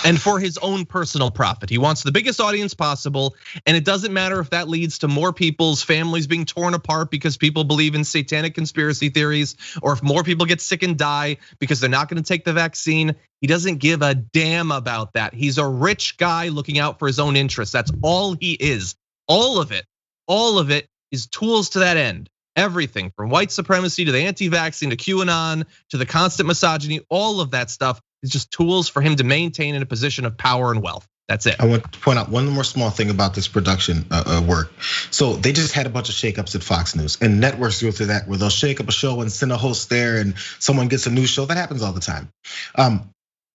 And for his own personal profit. He wants the biggest audience possible, and it doesn't matter if that leads to more people's families being torn apart because people believe in satanic conspiracy theories, or if more people get sick and die because they're not gonna take the vaccine. He doesn't give a damn about that. He's a rich guy looking out for his own interests. That's all he is. All of it is tools to that end. Everything from white supremacy to the anti-vaccine to QAnon to the constant misogyny, all of that stuff is just tools for him to maintain in a position of power and wealth. That's it. I want to point out one more small thing about this production work. So they just had a bunch of shakeups at Fox News, and networks go through that where they'll shake up a show and send a host there, and someone gets a new show. That happens all the time.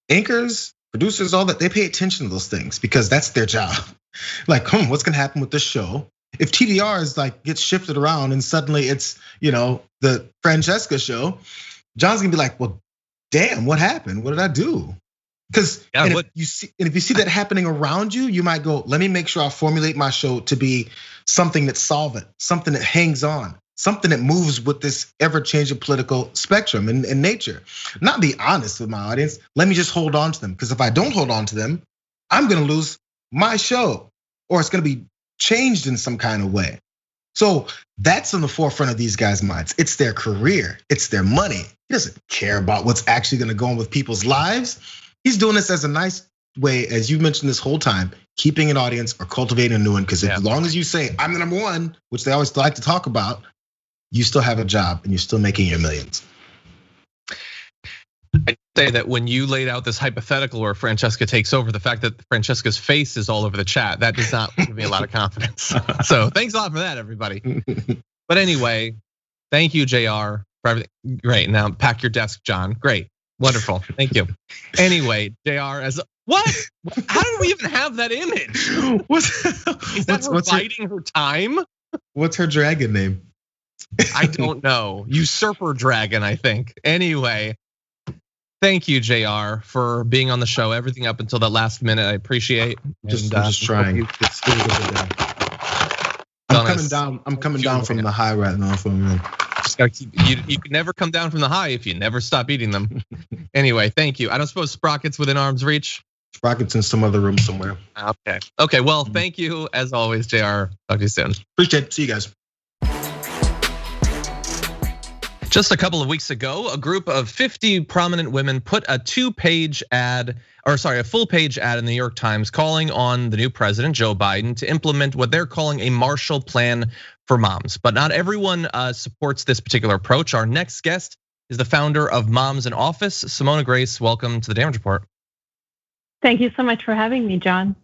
Anchors, producers, all that, they pay attention to those things because that's their job. Like, what's gonna happen with this show? If TDR is like gets shifted around and suddenly it's the Francesca show, John's gonna be like, well, damn, what happened? What did I do? Because if you see that happening around you, you might go, let me make sure I formulate my show to be something that's solvent, something that hangs on, something that moves with this ever-changing political spectrum and nature. Not be honest with my audience. Let me just hold on to them. Because if I don't hold on to them, I'm gonna lose my show, or it's gonna be changed in some kind of way. So that's on the forefront of these guys' minds. It's their career, it's their money. He doesn't care about what's actually gonna go on with people's lives. He's doing this as a nice way, as you mentioned this whole time, keeping an audience or cultivating a new one. Because as long as you say, I'm the number one, which they always like to talk about, you still have a job and you're still making your millions. I say that when you laid out this hypothetical where Francesca takes over, the fact that Francesca's face is all over the chat, that does not give me a lot of confidence. So thanks a lot for that, everybody. But anyway, thank you, Jayar, for everything. Great, now pack your desk, John. Great, wonderful, thank you. Anyway, Jayar, as what? How did we even have that image? Is that her biding her time? What's her dragon name? I don't know. Usurper dragon, I think. Anyway. Thank you, Jayar, for being on the show. Everything up until that last minute, I appreciate. Just trying. I'm coming down from the high right now. Just gotta keep. You can never come down from the high if you never stop eating them. Anyway, thank you. I don't suppose Sprocket's within arm's reach. Sprocket's in some other room somewhere. Okay. Well, thank you as always, Jayar. Talk to you soon. Appreciate it. See you guys. Just a couple of weeks ago, a group of 50 prominent women put a full page ad in the New York Times calling on the new president, Joe Biden, to implement what they're calling a Marshall Plan for moms. But not everyone supports this particular approach. Our next guest is the founder of Moms in Office, Simona Grace. Welcome to the Damage Report. Thank you so much for having me, John.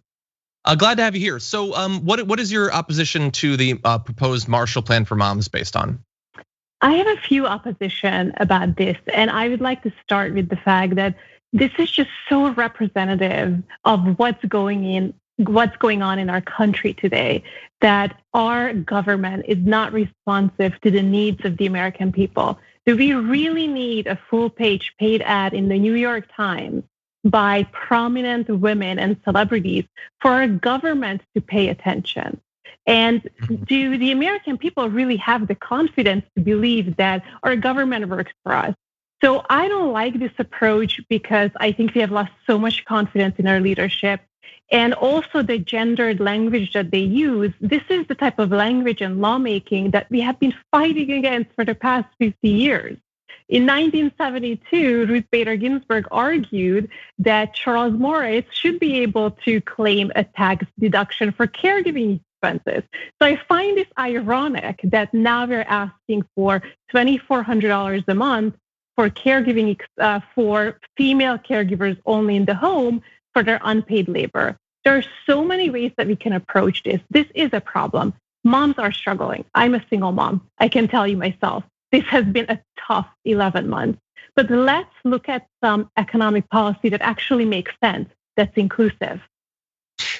Glad to have you here. So what is your opposition to the proposed Marshall Plan for moms based on? I have a few opposition about this, and I would like to start with the fact that this is just so representative of what's going on in our country today, that our government is not responsive to the needs of the American people. Do we really need a full-page paid ad in the New York Times by prominent women and celebrities for our government to pay attention? And do the American people really have the confidence to believe that our government works for us? So I don't like this approach because I think we have lost so much confidence in our leadership. And also the gendered language that they use. This is the type of language and lawmaking that we have been fighting against for the past 50 years. In 1972, Ruth Bader Ginsburg argued that Charles Morris should be able to claim a tax deduction for caregiving expenses. So I find this ironic that now we're asking for $2,400 a month for caregiving for female caregivers only in the home for their unpaid labor. There are so many ways that we can approach this. This is a problem. Moms are struggling. I'm a single mom. I can tell you myself. This has been a tough 11 months. But let's look at some economic policy that actually makes sense, that's inclusive.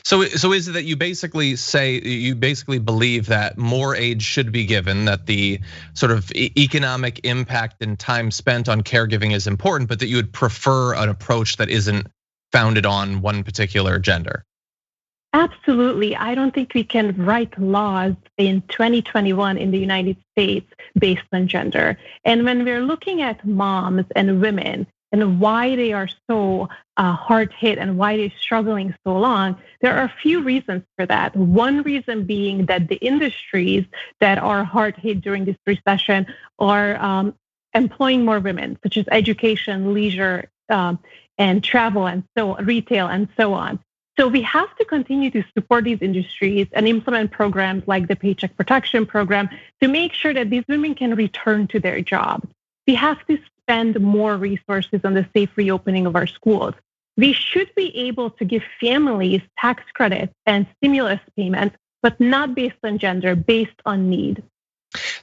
So is it that you basically believe that more aid should be given, that the sort of economic impact and time spent on caregiving is important, but that you would prefer an approach that isn't founded on one particular gender? Absolutely. I don't think we can write laws in 2021 in the United States based on gender. And when we're looking at moms and women and why they are so hard hit and why they're struggling so long, there are a few reasons for that. One reason being that the industries that are hard hit during this recession are employing more women, such as education, leisure, and travel, and so retail, and so on. So we have to continue to support these industries and implement programs like the Paycheck Protection Program to make sure that these women can return to their jobs. We have to spend more resources on the safe reopening of our schools. We should be able to give families tax credits and stimulus payments, but not based on gender, based on need.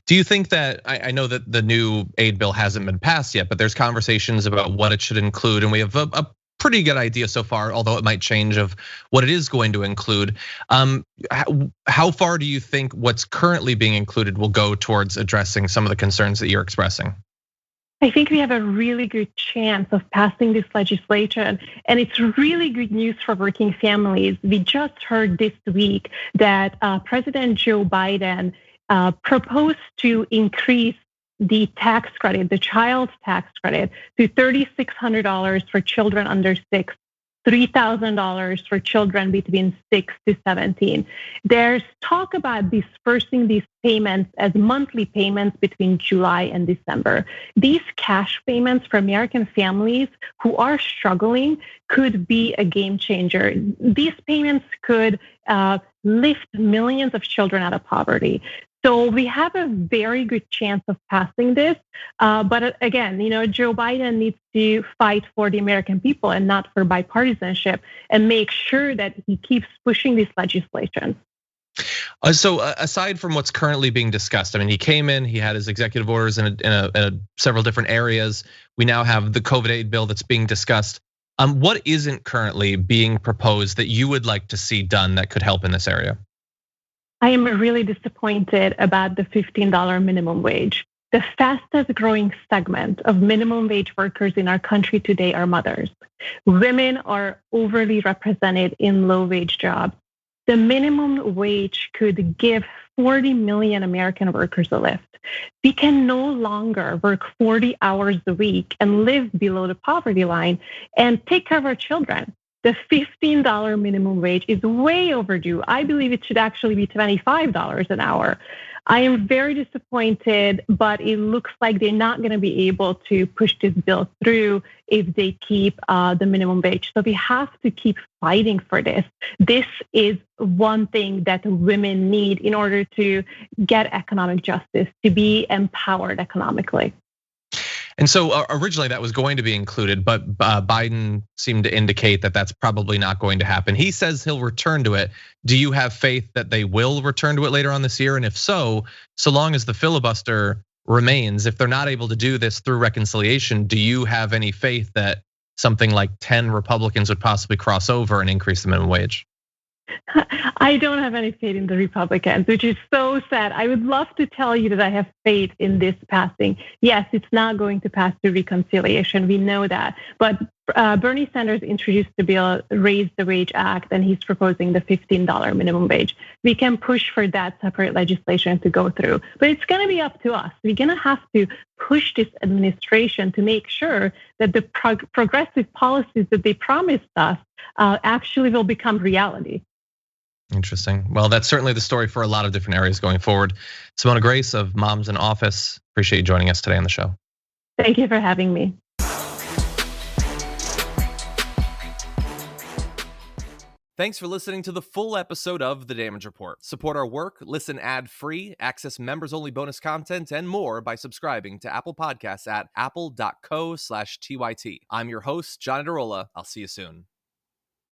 Do you think that, I know that the new aid bill hasn't been passed yet, but there's conversations about what it should include, and we have a pretty good idea so far, although it might change, of what it is going to include. How far do you think what's currently being included will go towards addressing some of the concerns that you're expressing? I think we have a really good chance of passing this legislation, and it's really good news for working families. We just heard this week that President Joe Biden proposed to increase the tax credit, the child tax credit, to $3,600 for children under 6, $3,000 for children between 6 to 17. There's talk about dispersing these payments as monthly payments between July and December. These cash payments for American families who are struggling could be a game changer. These payments could lift millions of children out of poverty. So we have a very good chance of passing this. But again, Joe Biden needs to fight for the American people and not for bipartisanship, and make sure that he keeps pushing this legislation. So aside from what's currently being discussed, I mean, he came in, he had his executive orders in several different areas. We now have the COVID aid bill that's being discussed. What isn't currently being proposed that you would like to see done that could help in this area? I am really disappointed about the $15 minimum wage. The fastest growing segment of minimum wage workers in our country today are mothers. Women are overly represented in low wage jobs. The minimum wage could give 40 million American workers a lift. We can no longer work 40 hours a week and live below the poverty line and take care of our children. The $15 minimum wage is way overdue. I believe it should actually be $25 an hour. I am very disappointed, but it looks like they're not going to be able to push this bill through if they keep the minimum wage. So we have to keep fighting for this. This is one thing that women need in order to get economic justice, to be empowered economically. And so originally that was going to be included, but Biden seemed to indicate that that's probably not going to happen. He says he'll return to it. Do you have faith that they will return to it later on this year? And if so long as the filibuster remains, if they're not able to do this through reconciliation, do you have any faith that something like 10 Republicans would possibly cross over and increase the minimum wage? I don't have any faith in the Republicans, which is so sad. I would love to tell you that I have faith in this passing. Yes, it's not going to pass through reconciliation. We know that. But Bernie Sanders introduced the bill, Raise the Wage Act, and he's proposing the $15 minimum wage. We can push for that separate legislation to go through, but it's going to be up to us. We're going to have to push this administration to make sure that the progressive policies that they promised us actually will become reality. Interesting. Well, that's certainly the story for a lot of different areas going forward. Simona Grace of Moms in Office, appreciate you joining us today on the show. Thank you for having me. Thanks for listening to the full episode of The Damage Report. Support our work, listen ad-free, access members-only bonus content, and more by subscribing to Apple Podcasts at apple.co/TYT. I'm your host, John Adarola. I'll see you soon.